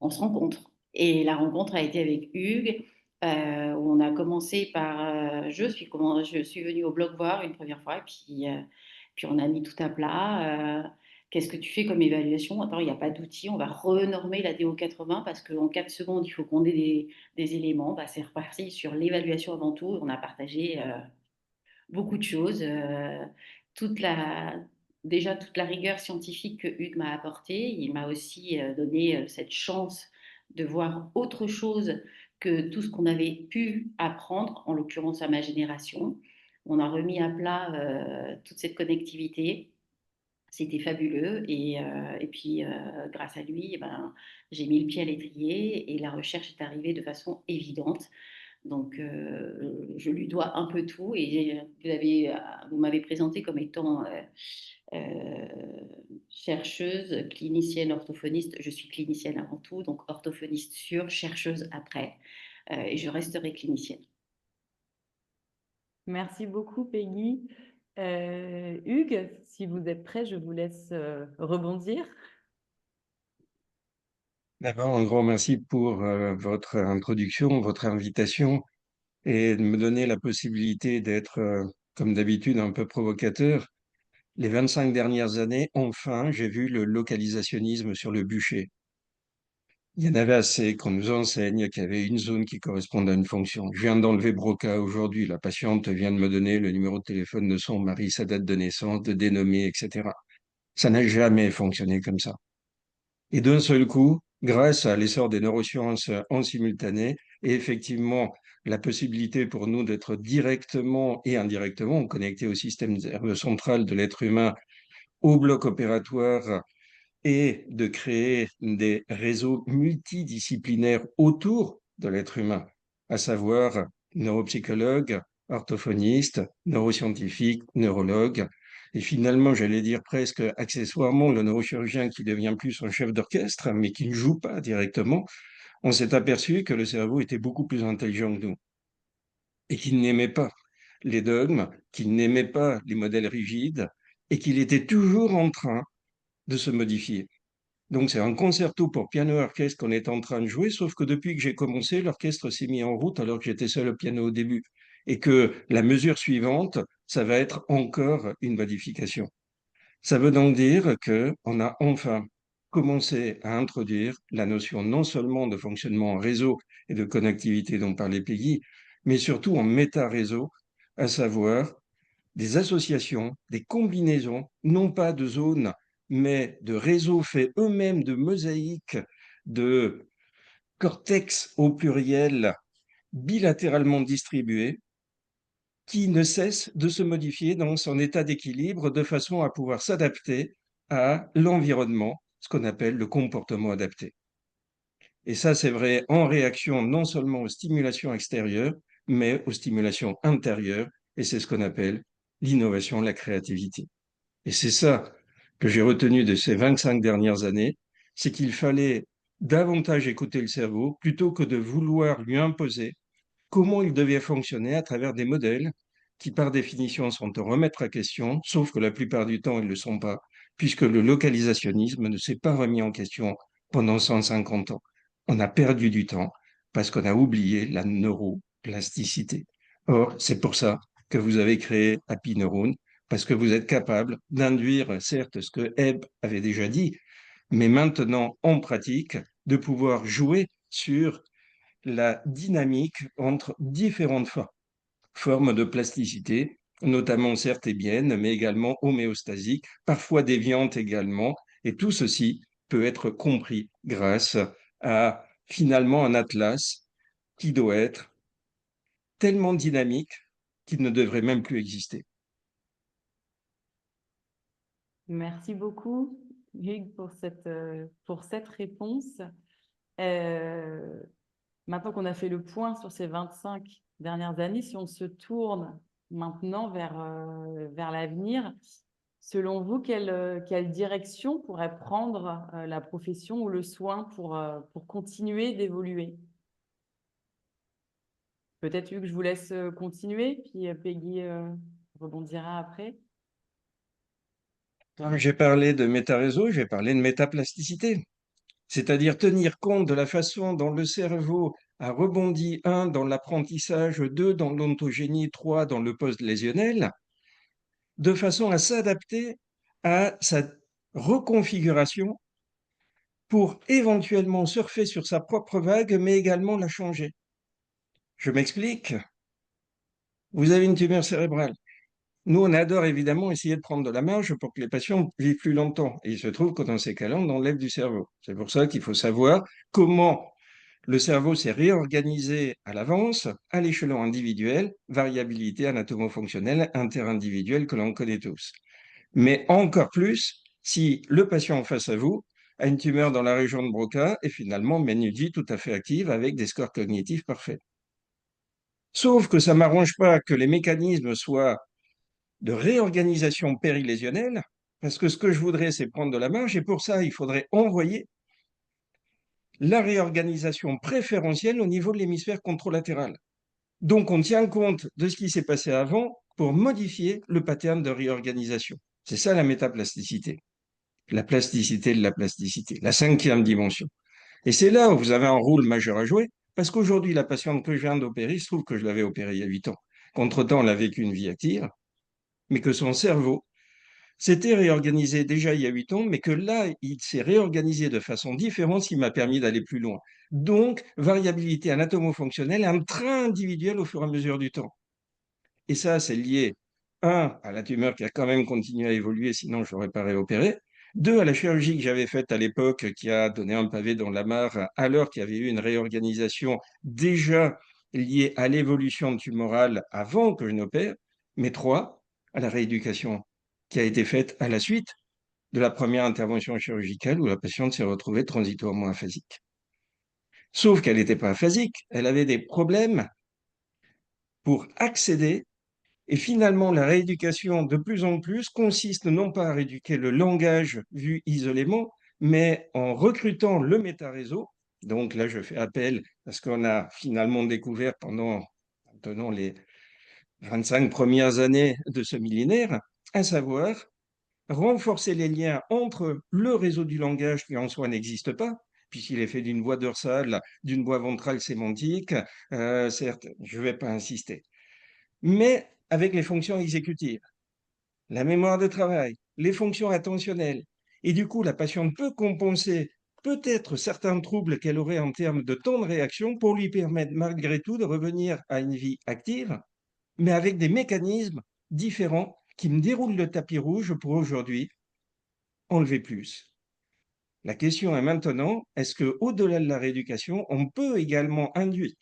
on se rencontre. Et la rencontre a été avec Hugues, où on a commencé par, je suis venue au bloc voir une première fois, et puis on a mis tout à plat. Qu'est-ce que tu fais comme évaluation? Attends, il n'y a pas d'outil, on va renormer la DO80 parce qu'en 4 secondes, il faut qu'on ait des éléments. Bah, c'est reparti sur l'évaluation avant tout. On a partagé beaucoup de choses. Toute la, Déjà, toute la rigueur scientifique que Hugues m'a apportée. Il m'a aussi donné cette chance de voir autre chose que tout ce qu'on avait pu apprendre, en l'occurrence à ma génération. On a remis à plat toute cette connectivité. C'était fabuleux et puis grâce à lui, eh ben, j'ai mis le pied à l'étrier et la recherche est arrivée de façon évidente. Donc, je lui dois un peu tout et vous m'avez présenté comme étant euh, chercheuse, clinicienne, orthophoniste. Je suis clinicienne avant tout, donc orthophoniste sûre, chercheuse après, et je resterai clinicienne. Merci beaucoup, Peggy. Hugues, si vous êtes prêt, je vous laisse rebondir. D'abord, un grand merci pour votre introduction, votre invitation et de me donner la possibilité d'être, comme d'habitude, un peu provocateur. Les 25 dernières années, enfin, j'ai vu le localisationnisme sur le bûcher. Il y en avait assez qu'on nous enseigne qu'il y avait une zone qui correspond à une fonction. Je viens d'enlever Broca aujourd'hui. La patiente vient de me donner le numéro de téléphone de son mari, sa date de naissance, de dénommer, etc. Ça n'a jamais fonctionné comme ça. Et d'un seul coup, grâce à l'essor des neurosciences en simultané, et effectivement la possibilité pour nous d'être directement et indirectement connectés au système nerveux central de l'être humain, au bloc opératoire, et de créer des réseaux multidisciplinaires autour de l'être humain, à savoir neuropsychologues, orthophonistes, neuroscientifiques, neurologues, et finalement, j'allais dire presque accessoirement, le neurochirurgien qui devient plus un chef d'orchestre, mais qui ne joue pas directement, on s'est aperçu que le cerveau était beaucoup plus intelligent que nous et qu'il n'aimait pas les dogmes, qu'il n'aimait pas les modèles rigides et qu'il était toujours en train de se modifier. Donc c'est un concerto pour piano et orchestre qu'on est en train de jouer, sauf que depuis que j'ai commencé, l'orchestre s'est mis en route alors que j'étais seul au piano au début. Et que la mesure suivante, ça va être encore une modification. Ça veut donc dire qu'on a enfin commencé à introduire la notion non seulement de fonctionnement en réseau et de connectivité dont parlait Peggy, mais surtout en méta-réseau, à savoir des associations, des combinaisons, non pas de zones, mais de réseaux faits eux-mêmes de mosaïques, de cortex au pluriel, bilatéralement distribués, qui ne cessent de se modifier dans son état d'équilibre de façon à pouvoir s'adapter à l'environnement, ce qu'on appelle le comportement adapté. Et ça, c'est vrai en réaction non seulement aux stimulations extérieures, mais aux stimulations intérieures, et c'est ce qu'on appelle l'innovation, la créativité. Et c'est ça que j'ai retenu de ces 25 dernières années, c'est qu'il fallait davantage écouter le cerveau plutôt que de vouloir lui imposer comment il devait fonctionner à travers des modèles qui, par définition, sont à remettre à question, sauf que la plupart du temps, ils ne le sont pas, puisque le localisationnisme ne s'est pas remis en question pendant 150 ans. On a perdu du temps parce qu'on a oublié la neuroplasticité. Or, c'est pour ça que vous avez créé Happy Neuron, parce que vous êtes capable d'induire, certes, ce que Hebb avait déjà dit, mais maintenant, en pratique, de pouvoir jouer sur la dynamique entre différentes formes de plasticité, notamment certes hébienne, mais également homéostasique, parfois déviante également. Et tout ceci peut être compris grâce à finalement un atlas qui doit être tellement dynamique qu'il ne devrait même plus exister. Merci beaucoup, Hugues, pour cette réponse. Maintenant qu'on a fait le point sur ces 25 dernières années, si on se tourne maintenant vers l'avenir, selon vous, quelle direction pourrait prendre la profession ou le soin pour continuer d'évoluer? Peut-être, Hugues, je vous laisse continuer, puis Peggy rebondira après. Comme j'ai parlé de métaréseau, je vais parler de métaplasticité, c'est-à-dire tenir compte de la façon dont le cerveau a rebondi, 1, dans l'apprentissage, 2, dans l'ontogénie, 3, dans le post-lésionnel, de façon à s'adapter à sa reconfiguration pour éventuellement surfer sur sa propre vague, mais également la changer. Je m'explique. Vous avez une tumeur cérébrale. Nous, on adore évidemment essayer de prendre de la marge pour que les patients vivent plus longtemps. Et il se trouve que dans ces cas-là, on enlève du cerveau. C'est pour ça qu'il faut savoir comment le cerveau s'est réorganisé à l'avance, à l'échelon individuel, variabilité anatomo-fonctionnelle interindividuelle que l'on connaît tous. Mais encore plus si le patient en face à vous a une tumeur dans la région de Broca et finalement mène une vie tout à fait active avec des scores cognitifs parfaits. Sauf que ça ne m'arrange pas que les mécanismes soient de réorganisation périlésionnelle, parce que ce que je voudrais, c'est prendre de la marge, et pour ça, il faudrait envoyer la réorganisation préférentielle au niveau de l'hémisphère contralatéral. Donc, on tient compte de ce qui s'est passé avant pour modifier le pattern de réorganisation. C'est ça la métaplasticité, la plasticité de la plasticité, la 5e dimension. Et c'est là où vous avez un rôle majeur à jouer, parce qu'aujourd'hui, la patiente que je viens d'opérer, il se trouve que je l'avais opérée il y a 8 ans. Qu'entre-temps, elle a vécu une vie active, mais que son cerveau s'était réorganisé déjà il y a 8 ans, mais que là, il s'est réorganisé de façon différente, ce qui m'a permis d'aller plus loin. Donc, variabilité anatomo-fonctionnelle, un train individuel au fur et à mesure du temps. Et ça, c'est lié, 1, à la tumeur qui a quand même continué à évoluer, sinon je l'aurais pas réopéré. 2, à la chirurgie que j'avais faite à l'époque, qui a donné un pavé dans la mare, alors qu'il y avait eu une réorganisation déjà liée à l'évolution tumorale avant que je n'opère. Mais 3, à la rééducation qui a été faite à la suite de la première intervention chirurgicale où la patiente s'est retrouvée transitoirement aphasique. Sauf qu'elle n'était pas aphasique, elle avait des problèmes pour accéder. Et finalement, la rééducation, de plus en plus, consiste non pas à rééduquer le langage vu isolément, mais en recrutant le métaréseau. Donc là, je fais appel à ce qu'on a finalement découvert pendant les 25 premières années de ce millénaire, à savoir renforcer les liens entre le réseau du langage qui en soi n'existe pas, puisqu'il est fait d'une voie dorsale, d'une voie ventrale sémantique, certes, je ne vais pas insister, mais avec les fonctions exécutives, la mémoire de travail, les fonctions attentionnelles. Et du coup, la patiente peut compenser peut-être certains troubles qu'elle aurait en termes de temps de réaction pour lui permettre malgré tout de revenir à une vie active, mais avec des mécanismes différents qui me déroulent le tapis rouge pour aujourd'hui enlever plus. La question est maintenant, est-ce qu'au-delà de la rééducation, on peut également induire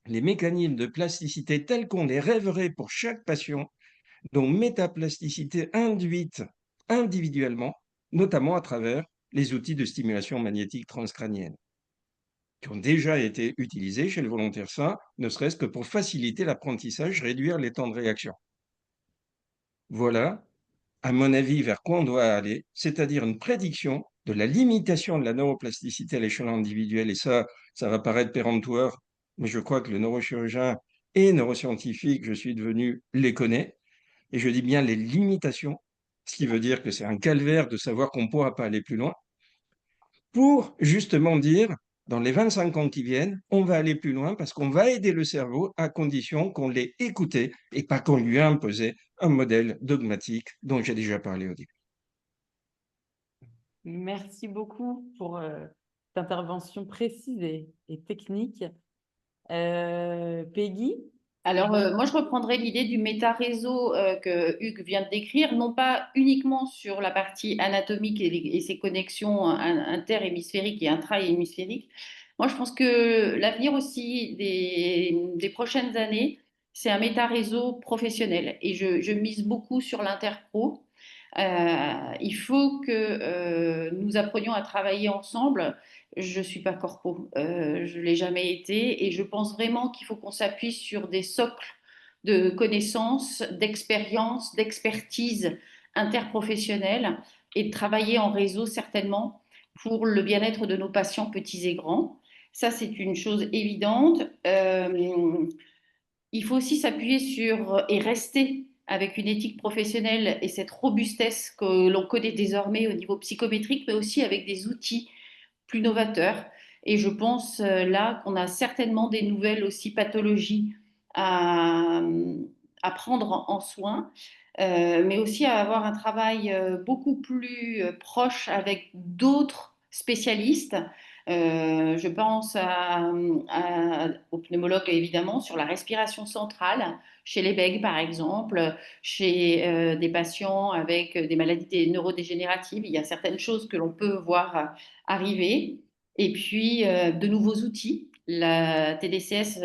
les mécanismes de plasticité tels qu'on les rêverait pour chaque patient, dont métaplasticité induite individuellement, notamment à travers les outils de stimulation magnétique transcrânienne, qui ont déjà été utilisés chez le volontaire sain, ne serait-ce que pour faciliter l'apprentissage, réduire les temps de réaction. Voilà, à mon avis, vers quoi on doit aller, c'est-à-dire une prédiction de la limitation de la neuroplasticité à l'échelon individuel. Et ça va paraître péremptoire, mais je crois que le neurochirurgien et neuroscientifique, je suis devenu, les connaît. Et je dis bien les limitations, ce qui veut dire que c'est un calvaire de savoir qu'on ne pourra pas aller plus loin, pour justement dire, dans les 25 ans qui viennent, on va aller plus loin parce qu'on va aider le cerveau à condition qu'on l'ait écouté et pas qu'on lui a imposé un modèle dogmatique dont j'ai déjà parlé au début. Merci beaucoup pour cette intervention précise et technique. Peggy? Alors, moi, je reprendrai l'idée du méta-réseau que Hugues vient de décrire, non pas uniquement sur la partie anatomique et ses connexions interhémisphériques et intra-hémisphériques. Moi, je pense que l'avenir aussi des prochaines années, c'est un méta-réseau professionnel. Et je mise beaucoup sur l'interpro. Il faut que nous apprenions à travailler ensemble Je ne suis pas corpo, je ne l'ai jamais été et je pense vraiment qu'il faut qu'on s'appuie sur des socles de connaissances, d'expérience, d'expertise interprofessionnelle et de travailler en réseau certainement pour le bien-être de nos patients petits et grands. Ça, c'est une chose évidente. Il faut aussi s'appuyer sur et rester avec une éthique professionnelle et cette robustesse que l'on connaît désormais au niveau psychométrique, mais aussi avec des outils plus novateurs. Et je pense là qu'on a certainement des nouvelles aussi pathologies à, à prendre en soin, mais aussi à avoir un travail beaucoup plus proche avec d'autres spécialistes. Je pense aux pneumologues évidemment sur la respiration centrale chez les bègues par exemple, chez des patients avec des maladies neurodégénératives. Il y a certaines choses que l'on peut voir arriver. Et puis de nouveaux outils. La TDCS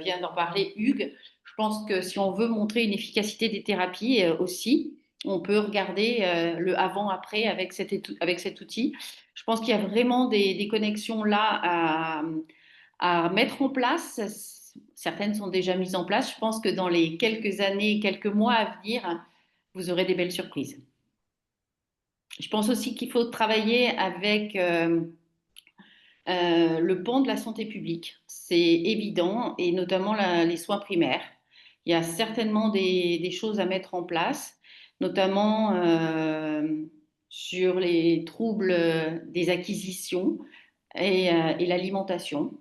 vient d'en parler, Hugues. Je pense que si on veut montrer une efficacité des thérapies aussi, on peut regarder le avant-après avec cet outil. Je pense qu'il y a vraiment des connexions là à mettre en place. Certaines sont déjà mises en place. Je pense que dans les quelques années, quelques mois à venir, vous aurez des belles surprises. Je pense aussi qu'il faut travailler avec le pan de la santé publique. C'est évident, et notamment les soins primaires. Il y a certainement des choses à mettre en place, notamment sur les troubles des acquisitions et l'alimentation.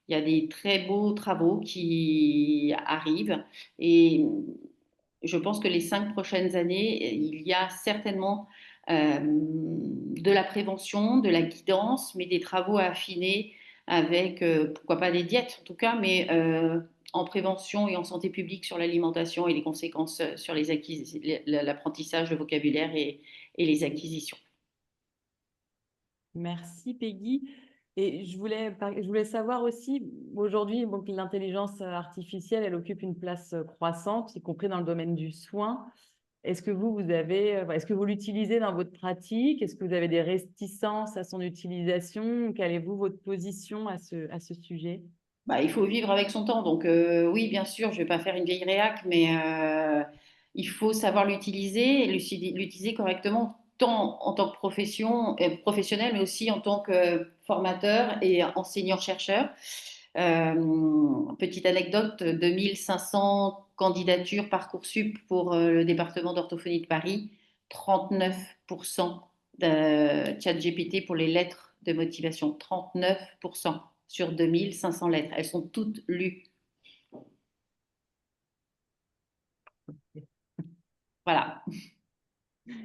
Il y a des très beaux travaux qui arrivent et je pense que les 5 prochaines années, il y a certainement de la prévention, de la guidance, mais des travaux à affiner avec, pourquoi pas des diètes en tout cas, mais en prévention et en santé publique sur l'alimentation et les conséquences sur l'apprentissage de vocabulaire et les acquisitions. Merci Peggy. Et je voulais savoir aussi, aujourd'hui, donc, l'intelligence artificielle, elle occupe une place croissante, y compris dans le domaine du soin. Est-ce que est-ce que vous l'utilisez dans votre pratique? Est-ce que vous avez des réticences à son utilisation? Quelle est votre position à ce sujet? Bah, il faut vivre avec son temps. Donc, oui, bien sûr, je ne vais pas faire une vieille réac, mais il faut savoir l'utiliser correctement, tant en tant que professionnel, mais aussi en tant que formateur et enseignant-chercheur. Petite anecdote, 2500 candidatures Parcoursup pour le département d'orthophonie de Paris, 39% de ChatGPT pour les lettres de motivation, 39% sur 2500 lettres. Elles sont toutes lues. Voilà.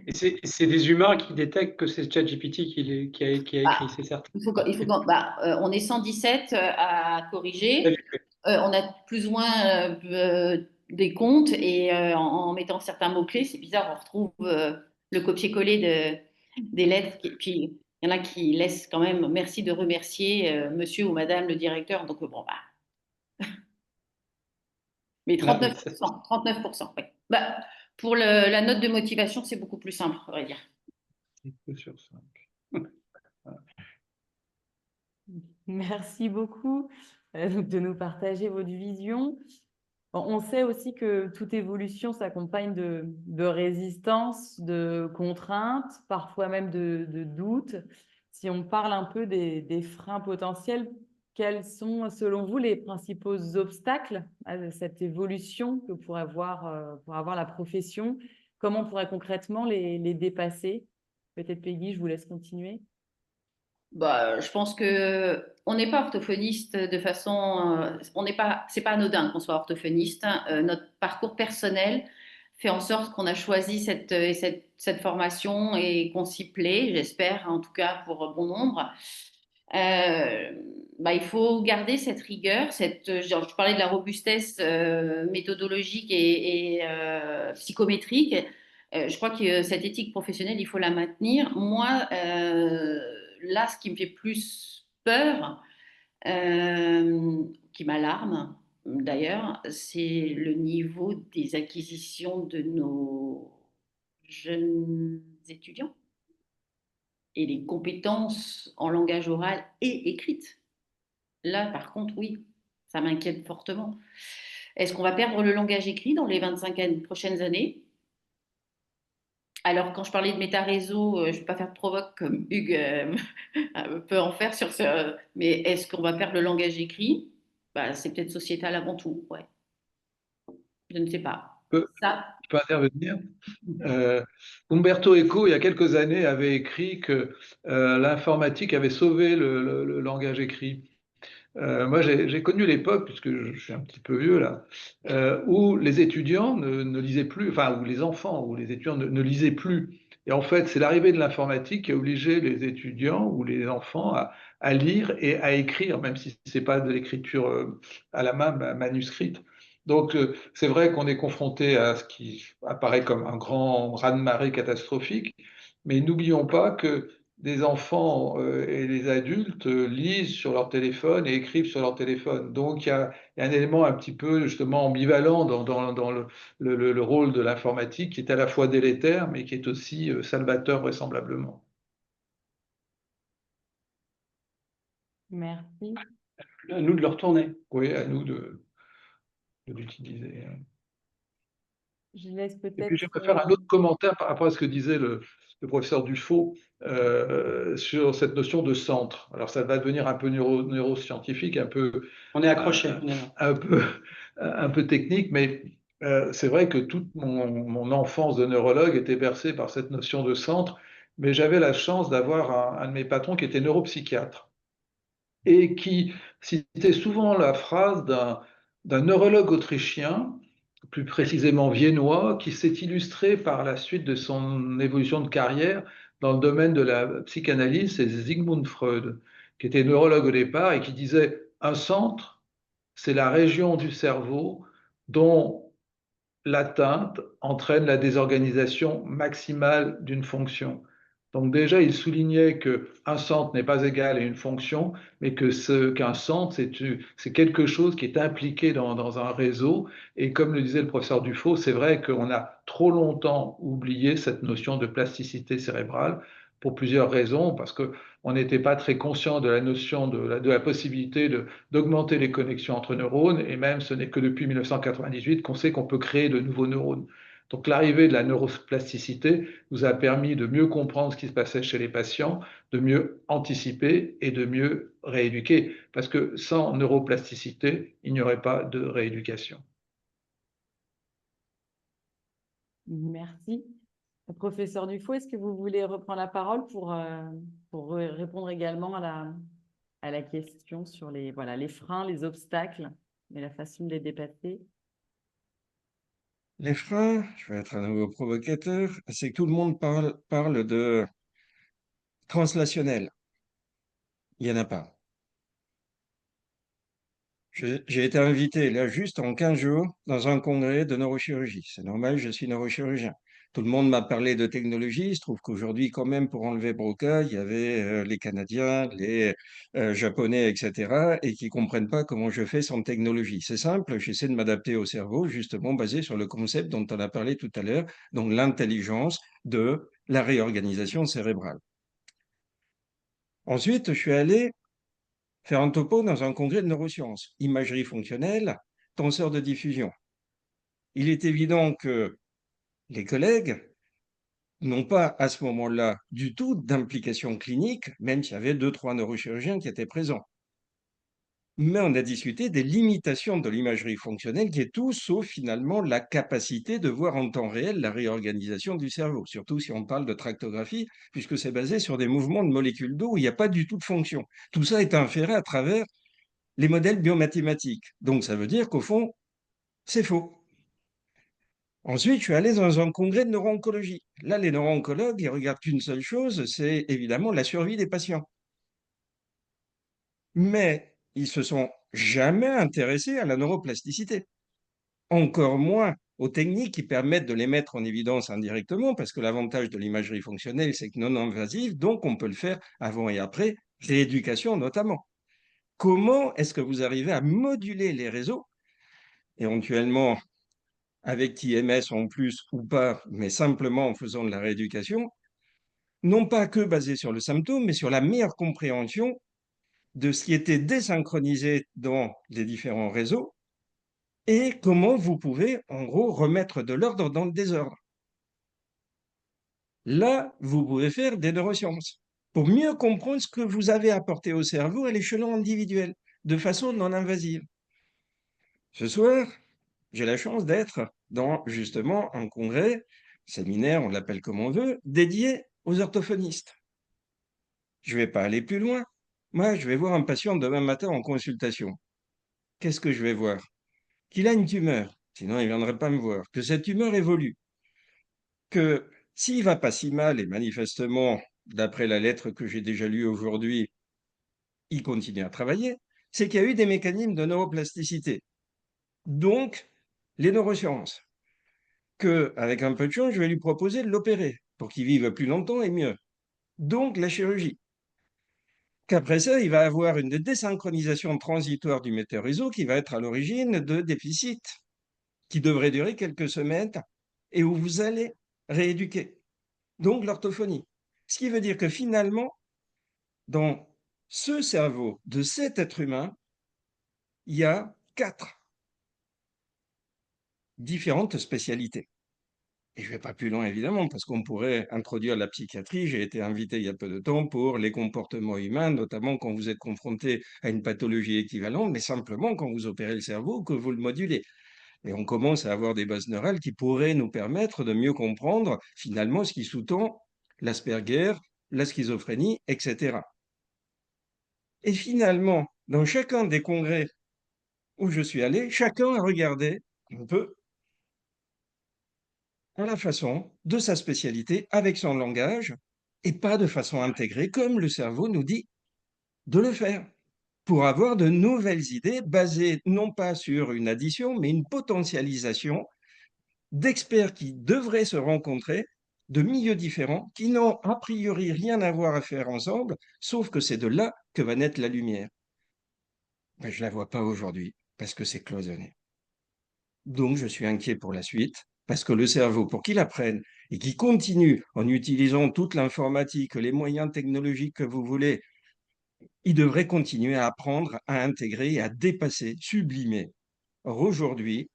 Et c'est des humains qui détectent que c'est ChatGPT qui a écrit, c'est certain. On est 117 à corriger. On a plus ou moins des comptes et en mettant certains mots-clés, c'est bizarre, on retrouve le copier-coller des lettres. Puis il y en a qui laissent quand même merci de remercier monsieur ou madame le directeur. Donc bon, bah. Mais 39%, 39%, oui. Bah, pour la note de motivation, c'est beaucoup plus simple, on va dire. Sur 5. Merci beaucoup de nous partager votre vision. Bon, on sait aussi que toute évolution s'accompagne de résistance, de contraintes, parfois même de doutes. Si on parle un peu des freins potentiels, quels sont, selon vous, les principaux obstacles à cette évolution que pourrait avoir la profession? Comment on pourrait concrètement les dépasser? Peut-être Peggy, je vous laisse continuer. Bah, je pense que on n'est pas orthophoniste de façon, c'est pas anodin qu'on soit orthophoniste. Notre parcours personnel fait en sorte qu'on a choisi cette formation et qu'on s'y plaît, j'espère, en tout cas pour bon nombre. Bah, il faut garder cette rigueur, je parlais de la robustesse méthodologique et psychométrique. Je crois que cette éthique professionnelle, il faut la maintenir. Moi, là, ce qui me fait plus peur, qui m'alarme d'ailleurs, c'est le niveau des acquisitions de nos jeunes étudiants et les compétences en langage oral et écrite. Là, par contre, oui, ça m'inquiète fortement. Est-ce qu'on va perdre le langage écrit dans les 25 prochaines années? Alors, quand je parlais de méta-réseau, je ne vais pas faire de provoque comme Hugues peut en faire sur ce. Mais est-ce qu'on va perdre le langage écrit? Bah, c'est peut-être sociétal avant tout, ouais. Je ne sais pas. Je Ça, peux intervenir? Umberto Eco, il y a quelques années, avait écrit que l'informatique avait sauvé le langage écrit. Moi, j'ai connu l'époque, puisque je suis un petit peu vieux là, où les étudiants ne lisaient plus, enfin, où les enfants ou les étudiants ne lisaient plus. Et en fait, c'est l'arrivée de l'informatique qui a obligé les étudiants ou les enfants à lire et à écrire, même si ce n'est pas de l'écriture à la main manuscrite. Donc, c'est vrai qu'on est confronté à ce qui apparaît comme un grand raz-de-marée catastrophique, mais n'oublions pas que des enfants et les adultes lisent sur leur téléphone et écrivent sur leur téléphone. Donc, il y a un élément un petit peu justement ambivalent dans le rôle de l'informatique qui est à la fois délétère, mais qui est aussi salvateur vraisemblablement. Merci. À nous de le retourner. Oui, à nous de l'utiliser. Je laisse Et puis, peut-être. j'aimerais faire un autre commentaire par rapport à ce que disait le professeur Dufaux sur cette notion de centre. Alors, ça va devenir un peu neuroscientifique, un peu, On est accroché. On est là. un peu technique, mais c'est vrai que toute mon enfance de neurologue était bercée par cette notion de centre, mais j'avais la chance d'avoir un de mes patrons qui était neuropsychiatre et qui citait souvent la phrase d'un neurologue autrichien, plus précisément viennois, qui s'est illustré par la suite de son évolution de carrière dans le domaine de la psychanalyse, c'est Sigmund Freud, qui était neurologue au départ et qui disait un centre, c'est la région du cerveau dont l'atteinte entraîne la désorganisation maximale d'une fonction. Donc déjà, il soulignait qu'un centre n'est pas égal à une fonction, mais qu'un centre, c'est quelque chose qui est impliqué dans un réseau. Et comme le disait le professeur Dufaux, c'est vrai qu'on a trop longtemps oublié cette notion de plasticité cérébrale pour plusieurs raisons, parce qu'on n'était pas très conscient de la notion de la possibilité d'augmenter les connexions entre neurones, et même ce n'est que depuis 1998 qu'on sait qu'on peut créer de nouveaux neurones. Donc l'arrivée de la neuroplasticité nous a permis de mieux comprendre ce qui se passait chez les patients, de mieux anticiper et de mieux rééduquer. Parce que sans neuroplasticité, il n'y aurait pas de rééducation. Merci. Professeur Dufaux, est-ce que vous voulez reprendre la parole pour répondre également à la question sur voilà, les freins, les obstacles et la façon de les dépasser? Les freins, je vais être un nouveau provocateur, c'est que tout le monde parle de translationnel. Il n'y en a pas. J'ai été invité là juste en 15 jours dans un congrès de neurochirurgie. C'est normal, je suis neurochirurgien. Tout le monde m'a parlé de technologie. Il se trouve qu'aujourd'hui, quand même, pour enlever Broca, il y avait les Canadiens, les Japonais, etc., et qui comprennent pas comment je fais sans technologie. C'est simple, j'essaie de m'adapter au cerveau, justement basé sur le concept dont on a parlé tout à l'heure, donc l'intelligence de la réorganisation cérébrale. Ensuite, je suis allé faire un topo dans un congrès de neurosciences, imagerie fonctionnelle, tenseur de diffusion. Il est évident que les collègues n'ont pas à ce moment-là du tout d'implication clinique, même s'il y avait 2, 3 neurochirurgiens qui étaient présents. Mais on a discuté des limitations de l'imagerie fonctionnelle qui est tout sauf finalement la capacité de voir en temps réel la réorganisation du cerveau, surtout si on parle de tractographie, puisque c'est basé sur des mouvements de molécules d'eau où il n'y a pas du tout de fonction. Tout ça est inféré à travers les modèles biomathématiques. Donc ça veut dire qu'au fond, c'est faux. Ensuite, je suis allé dans un congrès de neuro-oncologie. Là, les neuro-oncologues, ils regardent qu'une seule chose, c'est évidemment la survie des patients. Mais ils se sont jamais intéressés à la neuroplasticité, encore moins aux techniques qui permettent de les mettre en évidence indirectement, parce que l'avantage de l'imagerie fonctionnelle, c'est que non invasive, donc on peut le faire avant et après, rééducation notamment. Comment est-ce que vous arrivez à moduler les réseaux, éventuellement avec TMS en plus ou pas, mais simplement en faisant de la rééducation, non pas que basé sur le symptôme, mais sur la meilleure compréhension de ce qui était désynchronisé dans les différents réseaux et comment vous pouvez, en gros, remettre de l'ordre dans le désordre. Là, vous pouvez faire des neurosciences pour mieux comprendre ce que vous avez apporté au cerveau à l'échelon individuel, de façon non invasive. Ce soir, j'ai la chance d'être dans justement un congrès, séminaire, on l'appelle comme on veut, dédié aux orthophonistes. Je ne vais pas aller plus loin. Moi, je vais voir un patient demain matin en consultation. Qu'est-ce que je vais voir? Qu'il a une tumeur, sinon il ne viendrait pas me voir, que cette tumeur évolue, que s'il va pas si mal, et manifestement, d'après la lettre que j'ai déjà lue aujourd'hui, il continue à travailler, c'est qu'il y a eu des mécanismes de neuroplasticité. Donc, les neurosciences, qu'avec un peu de chance, je vais lui proposer de l'opérer pour qu'il vive plus longtemps et mieux. Donc, la chirurgie. Qu'après ça, il va avoir une désynchronisation transitoire du météoriseau qui va être à l'origine de déficits qui devrait durer quelques semaines et où vous allez rééduquer. Donc l'orthophonie. Ce qui veut dire que finalement, dans ce cerveau de cet être humain, il y a 4 différentes spécialités. Et je ne vais pas plus loin, évidemment, parce qu'on pourrait introduire la psychiatrie. J'ai été invité il y a peu de temps pour les comportements humains, notamment quand vous êtes confronté à une pathologie équivalente, mais simplement quand vous opérez le cerveau, que vous le modulez. Et on commence à avoir des bases neurales qui pourraient nous permettre de mieux comprendre finalement ce qui sous-tend l'Asperger, la schizophrénie, etc. Et finalement, dans chacun des congrès où je suis allé, chacun a regardé un peu à la façon de sa spécialité, avec son langage, et pas de façon intégrée, comme le cerveau nous dit de le faire, pour avoir de nouvelles idées basées non pas sur une addition, mais une potentialisation d'experts qui devraient se rencontrer, de milieux différents, qui n'ont a priori rien à voir à faire ensemble, sauf que c'est de là que va naître la lumière. Mais je ne la vois pas aujourd'hui, parce que c'est cloisonné. Donc je suis inquiet pour la suite, parce que le cerveau, pour qu'il apprenne et qu'il continue en utilisant toute l'informatique, les moyens technologiques que vous voulez, il devrait continuer à apprendre, à intégrer et à dépasser, sublimer. Or aujourd'hui,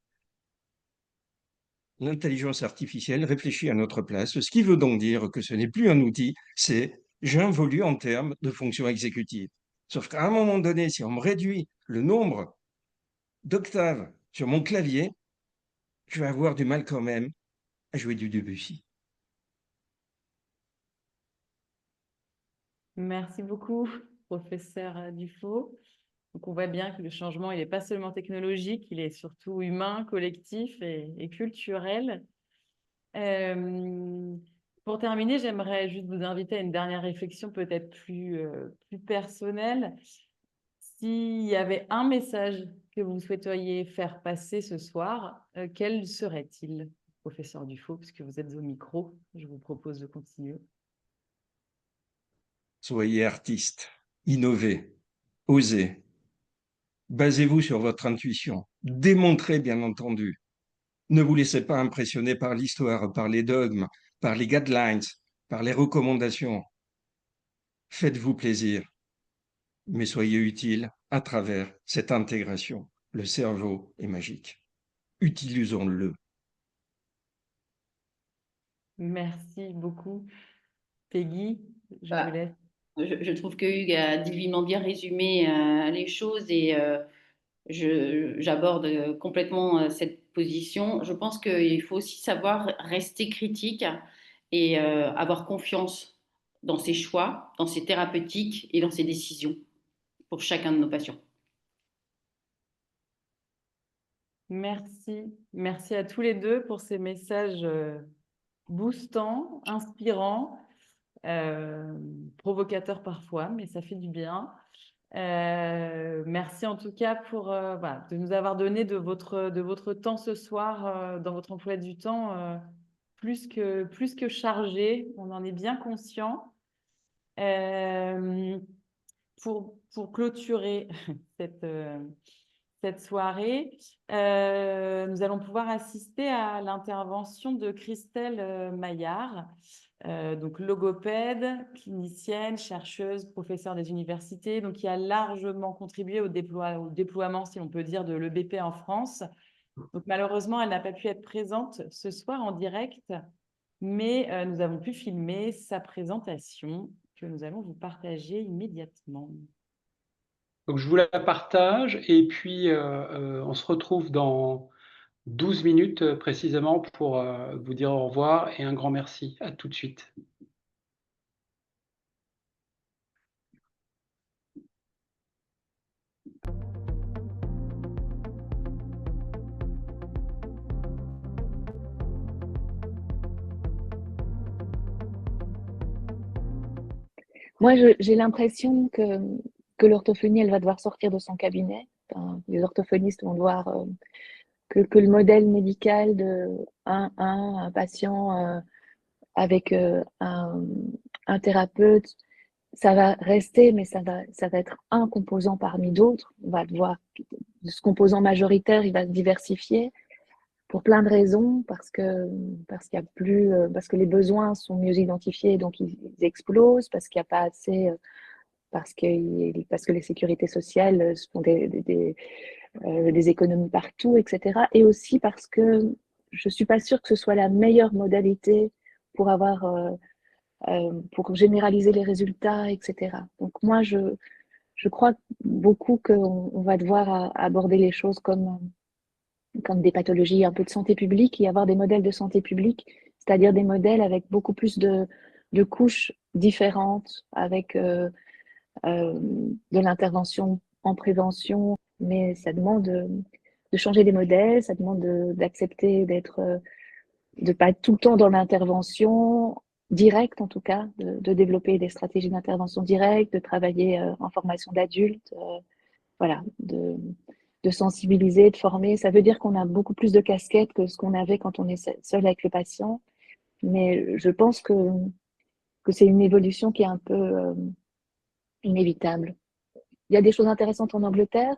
l'intelligence artificielle réfléchit à notre place, ce qui veut donc dire que ce n'est plus un outil, c'est j'involue en termes de fonctions exécutives. Sauf qu'à un moment donné, si on me réduit le nombre d'octaves sur mon clavier, je vais avoir du mal quand même à jouer du Debussy. Merci beaucoup, professeur Dufaux. Donc, on voit bien que le changement, il n'est pas seulement technologique, il est surtout humain, collectif et culturel. Pour terminer, j'aimerais juste vous inviter à une dernière réflexion peut-être plus personnelle. S'il y avait un message que vous souhaiteriez faire passer ce soir, quel serait-il, professeur Dufaux, puisque vous êtes au micro, je vous propose de continuer. Soyez artiste, innovez, osez. Basez-vous sur votre intuition. Démontrez, bien entendu. Ne vous laissez pas impressionner par l'histoire, par les dogmes, par les guidelines, par les recommandations. Faites-vous plaisir, mais soyez utile à travers cette intégration. Le cerveau est magique. Utilisons-le. Merci beaucoup. Peggy, je vous Bah, laisse. je trouve que Hugues a divinement bien résumé les choses et j'aborde complètement cette position. Je pense qu'il faut aussi savoir rester critique et avoir confiance dans ses choix, dans ses thérapeutiques et dans ses décisions pour chacun de nos patients. Merci. Merci à tous les deux pour ces messages boostants, inspirants, provocateurs parfois, mais ça fait du bien. Merci en tout cas pour voilà, de nous avoir donné de votre temps ce soir dans votre emploi du temps plus que chargé. On en est bien conscient. Pour clôturer cette soirée. Nous allons pouvoir assister à l'intervention de Christelle Maillard, donc logopède, clinicienne, chercheuse, professeure des universités, donc qui a largement contribué au déploiement, si on peut dire, de l'EBP en France. Donc malheureusement, elle n'a pas pu être présente ce soir en direct, mais nous avons pu filmer sa présentation que nous allons vous partager immédiatement. Donc, je vous la partage et puis on se retrouve dans 12 minutes précisément pour vous dire au revoir et un grand merci. À tout de suite. Moi, j'ai l'impression que l'orthophonie, elle va devoir sortir de son cabinet. Enfin, les orthophonistes vont devoir que le modèle médical de un patient avec un thérapeute, ça va rester, mais ça va être un composant parmi d'autres. On va devoir, ce composant majoritaire, il va se diversifier pour plein de raisons, parce qu'il y a plus, parce que les besoins sont mieux identifiés, donc ils explosent, parce qu'il n'y a pas assez, parce que les sécurités sociales font des économies partout, etc. Et aussi parce que je suis pas sûre que ce soit la meilleure modalité pour pour généraliser les résultats, etc. Donc moi, je crois beaucoup qu'on va devoir aborder les choses comme des pathologies un peu de santé publique et avoir des modèles de santé publique, c'est-à-dire des modèles avec beaucoup plus de couches différentes, avec de l'intervention en prévention, mais ça demande de changer des modèles, ça demande d'accepter de pas être tout le temps dans l'intervention directe, en tout cas, de développer des stratégies d'intervention directe, de travailler en formation d'adultes, voilà, de sensibiliser, de former. Ça veut dire qu'on a beaucoup plus de casquettes que ce qu'on avait quand on est seul avec le patient, mais je pense que c'est une évolution qui est un peu inévitable. Il y a des choses intéressantes en Angleterre,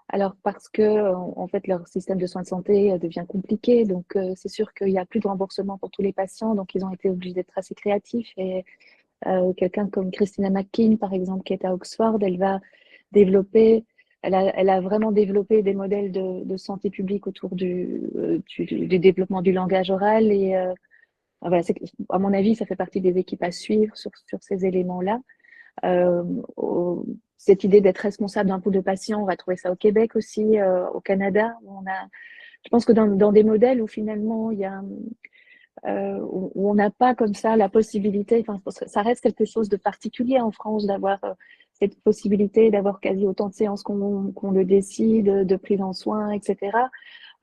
alors parce que en fait leur système de soins de santé devient compliqué, donc c'est sûr qu'il n'y a plus de remboursement pour tous les patients, donc ils ont été obligés d'être assez créatifs. Et quelqu'un comme Christina McKean, par exemple, qui est à Oxford, elle a vraiment développé des modèles de santé publique autour du développement du langage oral. Et voilà, à mon avis, ça fait partie des équipes à suivre sur ces éléments-là. Euh, Cette idée d'être responsable d'un pool de patients, on va trouver ça au Québec aussi, au Canada. Je pense que dans des modèles où finalement il y a où on n'a pas comme ça la possibilité, enfin, ça reste quelque chose de particulier en France d'avoir cette possibilité d'avoir quasi autant de séances qu'on le décide, de prise en soins, etc.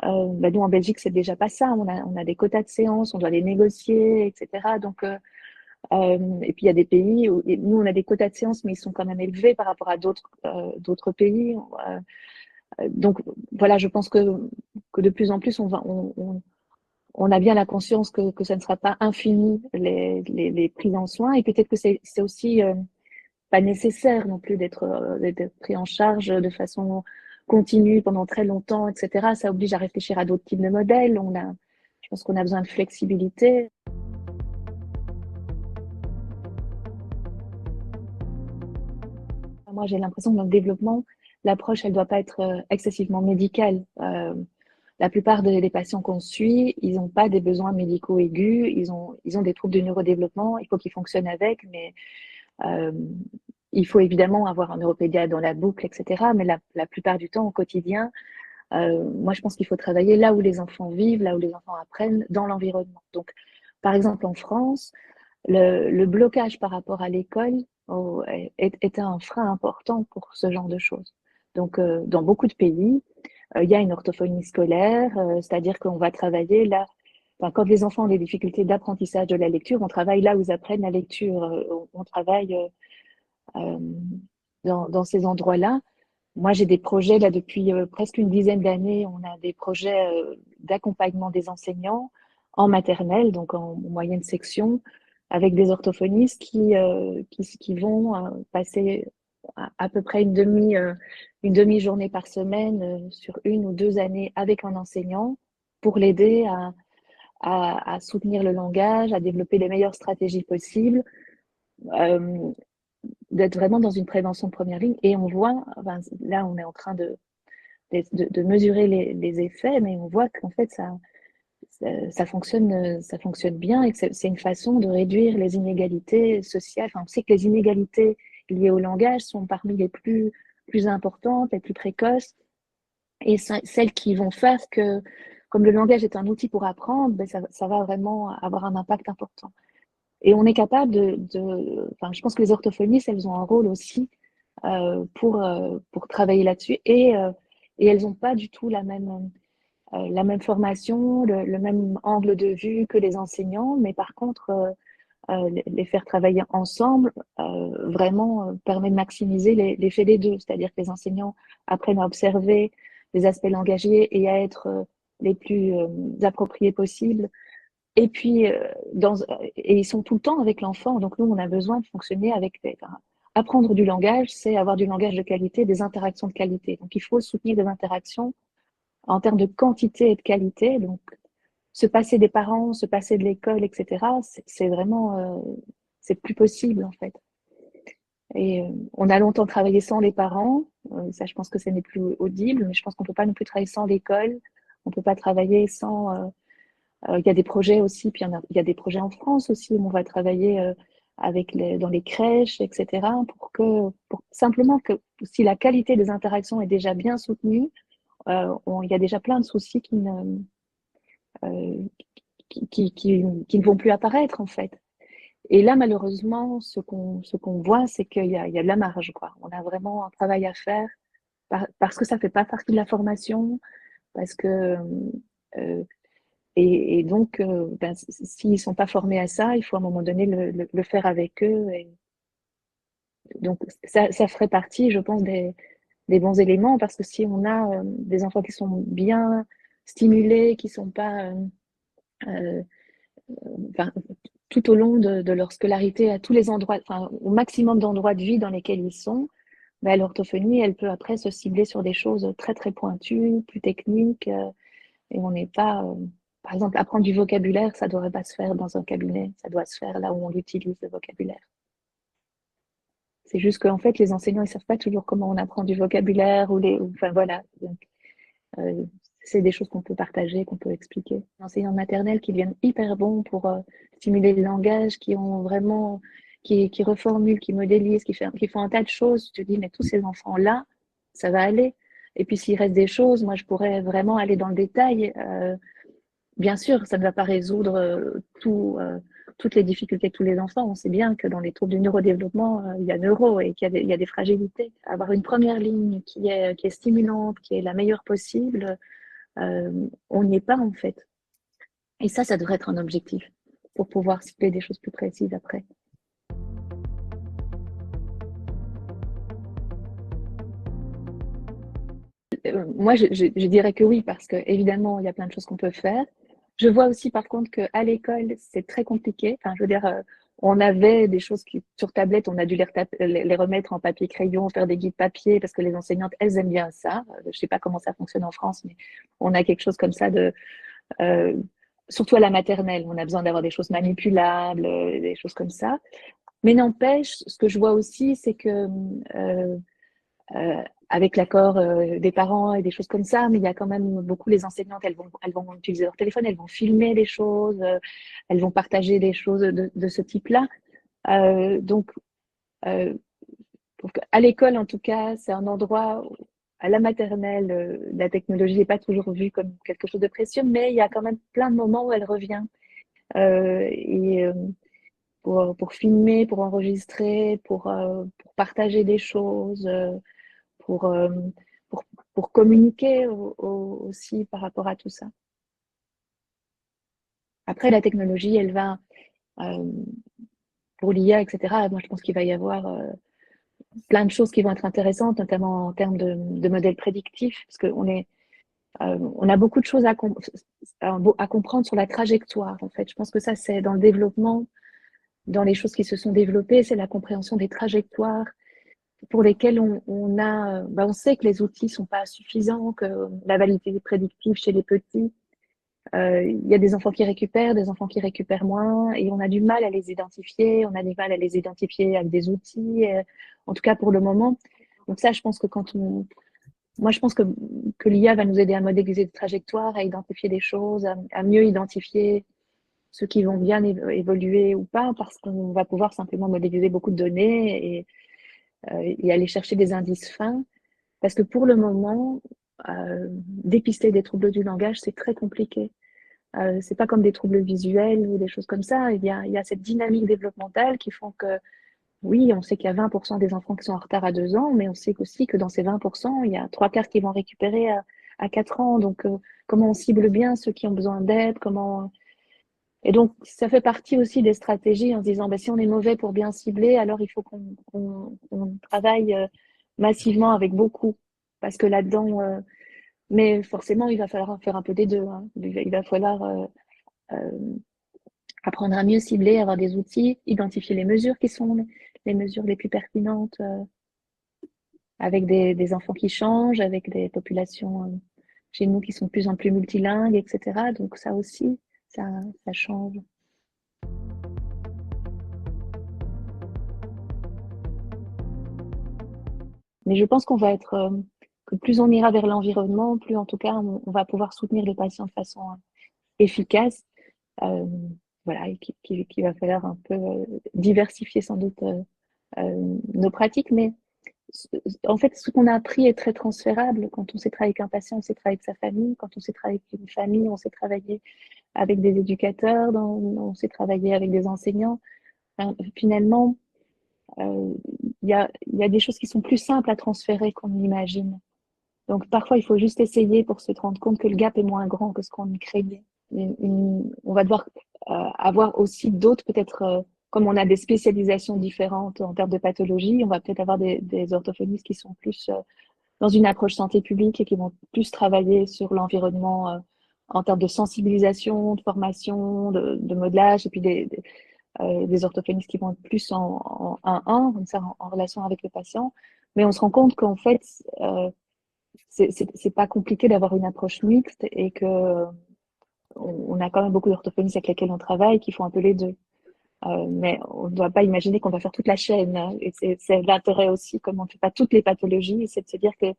Nous, en Belgique, c'est déjà pas ça. On a des quotas de séances, on doit les négocier, etc. Donc, et puis, il y a des pays où nous, on a des quotas de séances, mais ils sont quand même élevés par rapport à d'autres pays. Donc, voilà, je pense que de plus en plus, on a bien la conscience que ça ne sera pas infini les prises en soins, et peut-être que c'est aussi pas nécessaire non plus d'être pris en charge de façon continue pendant très longtemps, etc. Ça oblige à réfléchir à d'autres types de modèles. Je pense qu'on a besoin de flexibilité. Moi, j'ai l'impression que dans le développement, l'approche, elle ne doit pas être excessivement médicale. La plupart des patients qu'on suit, ils n'ont pas des besoins médicaux aigus, ils ont des troubles du neurodéveloppement, il faut qu'ils fonctionnent avec, mais il faut évidemment avoir un neuropédiatre dans la boucle, etc. Mais la plupart du temps, au quotidien, moi, je pense qu'il faut travailler là où les enfants vivent, là où les enfants apprennent, dans l'environnement. Donc, par exemple, en France, le blocage par rapport à l'école est un frein important pour ce genre de choses. Donc, dans beaucoup de pays, il y a une orthophonie scolaire, c'est-à-dire qu'on va travailler là. Enfin, quand les enfants ont des difficultés d'apprentissage de la lecture, on travaille là où ils apprennent la lecture. On travaille euh, dans ces endroits-là. Moi, j'ai des projets là depuis presque une dizaine d'années. On a des projets d'accompagnement des enseignants en maternelle, donc en moyenne section, avec des orthophonistes qui vont passer à peu près une demi-journée par semaine sur 1 ou 2 années avec un enseignant pour l'aider à soutenir le langage, à développer les meilleures stratégies possibles, d'être vraiment dans une prévention de première ligne. Et on voit, enfin, là, on est en train de mesurer les effets, mais on voit qu'en fait, ça fonctionne bien et que c'est une façon de réduire les inégalités sociales. Enfin, on sait que les inégalités liées au langage sont parmi les plus importantes, les plus précoces, et celles qui vont faire que, comme le langage est un outil pour apprendre, ben ça va vraiment avoir un impact important. Et on est capable enfin, je pense que les orthophonistes, elles ont un rôle aussi pour travailler là-dessus, et elles n'ont pas du tout la même formation, le même angle de vue que les enseignants, mais par contre, les faire travailler ensemble vraiment permet de maximiser l'effet des deux. C'est-à-dire que les enseignants apprennent à observer les aspects langagiers et à être les plus appropriés possibles. Et puis, et ils sont tout le temps avec l'enfant. Donc, nous, on a besoin de fonctionner avec apprendre du langage, c'est avoir du langage de qualité, des interactions de qualité. Donc, il faut soutenir des interactions en termes de quantité et de qualité. Donc, se passer des parents, se passer de l'école, etc., c'est vraiment, c'est plus possible, en fait. Et on a longtemps travaillé sans les parents. Ça, je pense que ce n'est plus audible, mais je pense qu'on ne peut pas non plus travailler sans l'école. On ne peut pas travailler sans... il y a des projets aussi, puis il y a des projets en France aussi où on va travailler dans les crèches, etc., simplement que si la qualité des interactions est déjà bien soutenue, il y a déjà plein de soucis qui ne vont plus apparaître, en fait. Et là, malheureusement, ce qu'on voit, c'est qu'il y a de la marge, quoi. On a vraiment un travail à faire parce que ça ne fait pas partie de la formation, parce que... et donc, ben, s'ils ne sont pas formés à ça, il faut à un moment donné le faire avec eux. Et donc, ça ferait partie, je pense, des bons éléments, parce que si on a des enfants qui sont bien stimulés, qui ne sont pas enfin, tout au long de leur scolarité, à tous les endroits, enfin, au maximum d'endroits de vie dans lesquels ils sont, ben, l'orthophonie, elle peut après se cibler sur des choses très, très pointues, plus techniques, et on n'est pas... par exemple, apprendre du vocabulaire, ça ne devrait pas se faire dans un cabinet, ça doit se faire là où on utilise le vocabulaire. C'est juste qu'en fait, les enseignants, ils ne savent pas toujours comment on apprend du vocabulaire, enfin voilà. Donc, c'est des choses qu'on peut partager, qu'on peut expliquer. Les enseignants maternels qui deviennent hyper bons pour stimuler le langage, qui reformulent, qui modélisent, qui font un tas de choses. Tu te dis, mais tous ces enfants-là, ça va aller. Et puis s'il reste des choses, moi je pourrais vraiment aller dans le détail. Bien sûr, ça ne va pas résoudre toutes les difficultés de tous les enfants. On sait bien que dans les troubles du neurodéveloppement, il y a neuro et qu'il y a des fragilités. Avoir une première ligne qui est stimulante, qui est la meilleure possible, on n'y est pas, en fait. Et ça devrait être un objectif pour pouvoir cibler des choses plus précises après. Moi, je dirais que oui, parce que évidemment, il y a plein de choses qu'on peut faire. Je vois aussi, par contre, qu'à l'école, c'est très compliqué. Enfin, je veux dire, on avait des choses sur tablette, on a dû les remettre en papier-crayon, faire des guides papier, parce que les enseignantes, elles aiment bien ça. Je ne sais pas comment ça fonctionne en France, mais on a quelque chose comme ça surtout à la maternelle, on a besoin d'avoir des choses manipulables, des choses comme ça. Mais n'empêche, ce que je vois aussi, c'est que avec l'accord des parents et des choses comme ça, mais il y a quand même beaucoup, les enseignantes, elles vont utiliser leur téléphone, elles vont filmer des choses, elles vont partager des choses de ce type-là. Donc, à l'école, en tout cas, c'est un endroit où, à la maternelle, la technologie n'est pas toujours vue comme quelque chose de précieux, mais il y a quand même plein de moments où elle revient. Pour filmer, pour enregistrer, pour partager des choses, pour, euh, pour communiquer aussi par rapport à tout ça. Après, la technologie, elle va, pour l'IA, etc., moi je pense qu'il va y avoir plein de choses qui vont être intéressantes, notamment en termes de modèles prédictifs, parce qu'on on a beaucoup de choses à comprendre sur la trajectoire, en fait. Je pense que ça, c'est dans le développement, dans les choses qui se sont développées, c'est la compréhension des trajectoires, pour lesquels on sait que les outils sont pas suffisants, que la validité prédictive chez les petits, il y a des enfants qui récupèrent, des enfants qui récupèrent moins, et on a du mal à les identifier, on a du mal à les identifier avec des outils, en tout cas pour le moment. Donc ça, je pense que moi, je pense que l'IA va nous aider à modéliser des trajectoires, à identifier des choses, à mieux identifier ceux qui vont bien évoluer ou pas, parce qu'on va pouvoir simplement modéliser beaucoup de données et aller chercher des indices fins. Parce que pour le moment, dépister des troubles du langage, c'est très compliqué. C'est pas comme des troubles visuels ou des choses comme ça. Il y a cette dynamique développementale qui font que, oui, on sait qu'il y a 20% des enfants qui sont en retard à 2 ans, mais on sait aussi que dans ces 20%, il y a 3/4 qui vont récupérer à 4 ans. Donc, comment on cible bien ceux qui ont besoin d'aide, Et donc, ça fait partie aussi des stratégies en se disant, bah, si on est mauvais pour bien cibler, alors il faut qu'on travaille massivement avec beaucoup. Parce que là-dedans, mais forcément, il va falloir faire un peu des deux, hein. Il va falloir euh, apprendre à mieux cibler, avoir des outils, identifier les mesures qui sont les mesures les plus pertinentes avec des enfants qui changent, avec des populations chez nous qui sont de plus en plus multilingues, etc. Donc ça aussi, ça change. Mais je pense qu'on va que plus on ira vers l'environnement, plus en tout cas on va pouvoir soutenir les patients de façon efficace. Euh, voilà, et qu'il va falloir un peu diversifier sans doute nos pratiques, mais en fait, ce qu'on a appris est très transférable. Quand on sait travailler avec un patient, on sait travailler avec sa famille. Quand on sait travailler avec une famille, on sait travailler avec des éducateurs, on sait travailler avec des enseignants. Enfin, finalement, euh, il y a des choses qui sont plus simples à transférer qu'on l'imagine. Donc parfois, il faut juste essayer pour se rendre compte que le gap est moins grand que ce qu'on craignait. On va devoir avoir aussi d'autres, peut-être, comme on a des spécialisations différentes en termes de pathologie, on va peut-être avoir des orthophonistes qui sont plus dans une approche santé publique et qui vont plus travailler sur l'environnement en termes de sensibilisation, de formation, de modelage, et puis des orthophonistes qui vont être plus en 1-1, comme ça, en relation avec le patient. Mais on se rend compte qu'en fait, c'est pas compliqué d'avoir une approche mixte et que on a quand même beaucoup d'orthophonistes avec lesquels on travaille qui font un peu les deux. Mais on ne doit pas imaginer qu'on va faire toute la chaîne, hein. Et c'est l'intérêt aussi, comme on ne fait pas toutes les pathologies, c'est de se dire que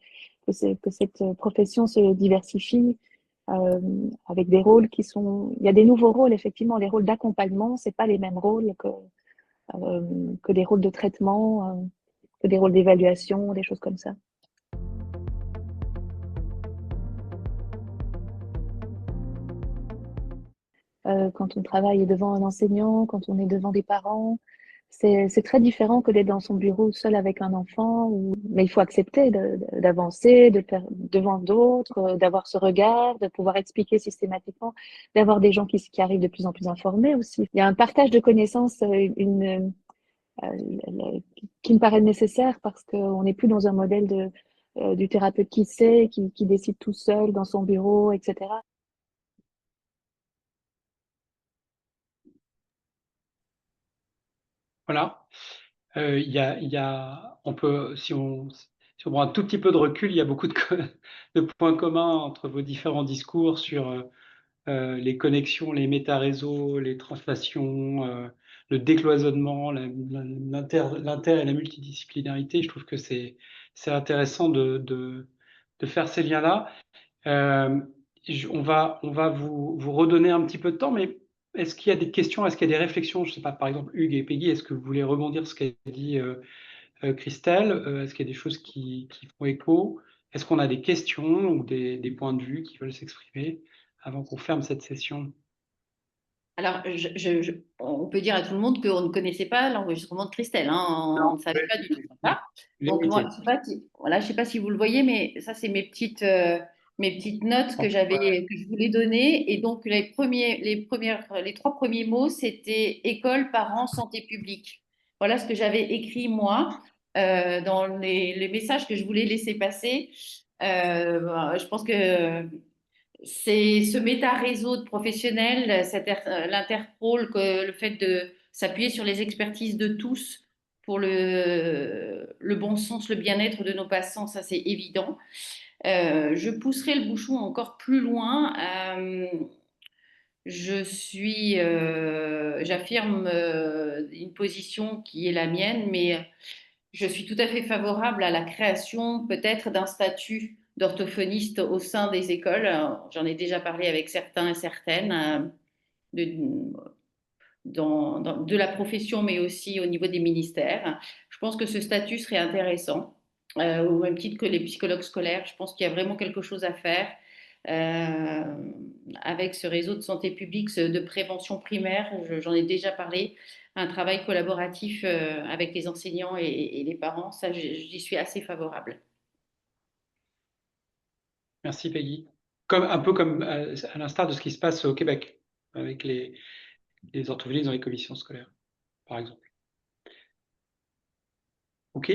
cette profession se diversifie avec des rôles qui sont. Il y a des nouveaux rôles, effectivement, les rôles d'accompagnement, c'est pas les mêmes rôles que des rôles de traitement, que des rôles d'évaluation, des choses comme ça. Quand on travaille devant un enseignant, quand on est devant des parents. C'est très différent que d'être dans son bureau seul avec un enfant. Mais il faut accepter d'avancer, de faire devant d'autres, d'avoir ce regard, de pouvoir expliquer systématiquement, d'avoir des gens qui arrivent de plus en plus informés aussi. Il y a un partage de connaissances qui me paraît nécessaire parce qu'on n'est plus dans un modèle du thérapeute qui sait, qui décide tout seul dans son bureau, etc. Voilà. On peut, si on prend un tout petit peu de recul, il y a beaucoup de points communs entre vos différents discours sur les connexions, les méta-réseaux, les translations, le décloisonnement, l'inter et la multidisciplinarité. Je trouve que c'est intéressant de faire ces liens-là. On va vous redonner un petit peu de temps, mais est-ce qu'il y a des questions, est-ce qu'il y a des réflexions? Je ne sais pas, par exemple, Hugues et Peggy, est-ce que vous voulez rebondir sur ce qu'a dit Christelle? Est-ce qu'il y a des choses qui font écho? Est-ce qu'on a des questions ou des points de vue qui veulent s'exprimer avant qu'on ferme cette session? Alors, on peut dire à tout le monde qu'on ne connaissait pas l'enregistrement de Christelle, hein, on ne savait pas du tout ça. Donc, moi, je sais pas si vous le voyez, mais ça, c'est mes petites notes que je voulais donner. Et donc, les 3 premiers mots, c'était école, parents, santé publique. Voilà ce que j'avais écrit moi dans les messages que je voulais laisser passer. Je pense que c'est ce méta-réseau de professionnels, l'interpôle, le fait de s'appuyer sur les expertises de tous pour le bon sens, le bien-être de nos passants, ça c'est évident. Je pousserai le bouchon encore plus loin. J'affirme une position qui est la mienne, mais je suis tout à fait favorable à la création peut-être d'un statut d'orthophoniste au sein des écoles. J'en ai déjà parlé avec certains et certaines de, de la profession, mais aussi au niveau des ministères. Je pense que ce statut serait intéressant, au même titre que les psychologues scolaires. Je pense qu'il y a vraiment quelque chose à faire avec ce réseau de santé publique, de prévention primaire. J'en ai déjà parlé. Un travail collaboratif avec les enseignants et les parents, ça, j'y suis assez favorable. Merci Peggy. Un peu comme à l'instar de ce qui se passe au Québec, avec les orthophonistes dans les commissions scolaires, par exemple. OK.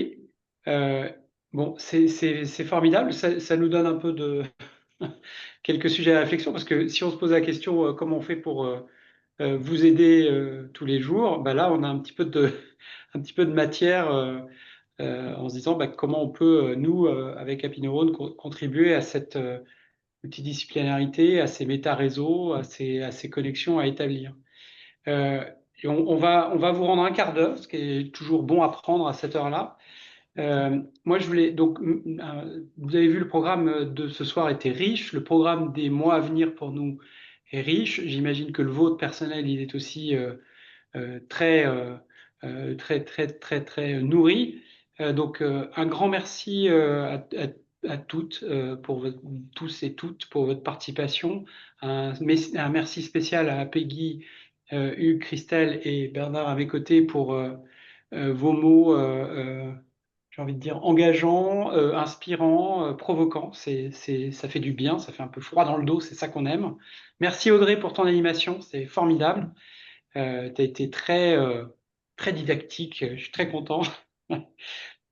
Bon, c'est formidable. Ça nous donne un peu de quelques sujets à réflexion, parce que si on se pose la question comment on fait pour vous aider tous les jours, bah là, on a un petit peu de matière en se disant comment on peut, nous, avec Happy Neurone, contribuer à cette multidisciplinarité, à ces méta-réseaux, à ces connexions à établir. Et on va vous rendre un quart d'heure, ce qui est toujours bon à prendre à cette heure-là. Moi, je voulais donc, vous avez vu, le programme de ce soir était riche. Le programme des mois à venir pour nous est riche. J'imagine que le vôtre personnel, il est aussi très, très nourri. Donc, un grand merci à toutes, tous et toutes, pour votre participation. Un merci spécial à Peggy, Hugues, Christelle et Bernard à mes côtés pour vos mots, j'ai envie de dire, engageants, inspirants, provoquants. Ça fait du bien, ça fait un peu froid dans le dos, c'est ça qu'on aime. Merci Audrey pour ton animation, c'est formidable. Tu as été très didactique, je suis très content.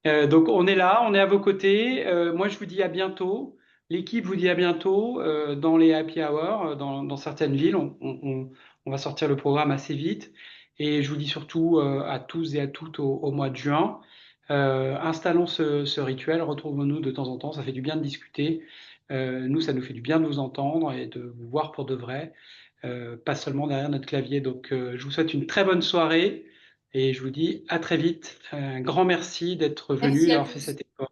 Donc on est là, on est à vos côtés. Moi je vous dis à bientôt. L'équipe vous dit à bientôt dans les happy hours, dans certaines villes. On va sortir le programme assez vite. Et je vous dis surtout à tous et à toutes au mois de juin. Installons ce rituel, retrouvons-nous de temps en temps, ça fait du bien de discuter. Nous, ça nous fait du bien de vous entendre et de vous voir pour de vrai. Pas seulement derrière notre clavier. Donc, je vous souhaite une très bonne soirée et je vous dis à très vite. Un grand merci d'être venu, Merci à d'avoir fait tous. cette école.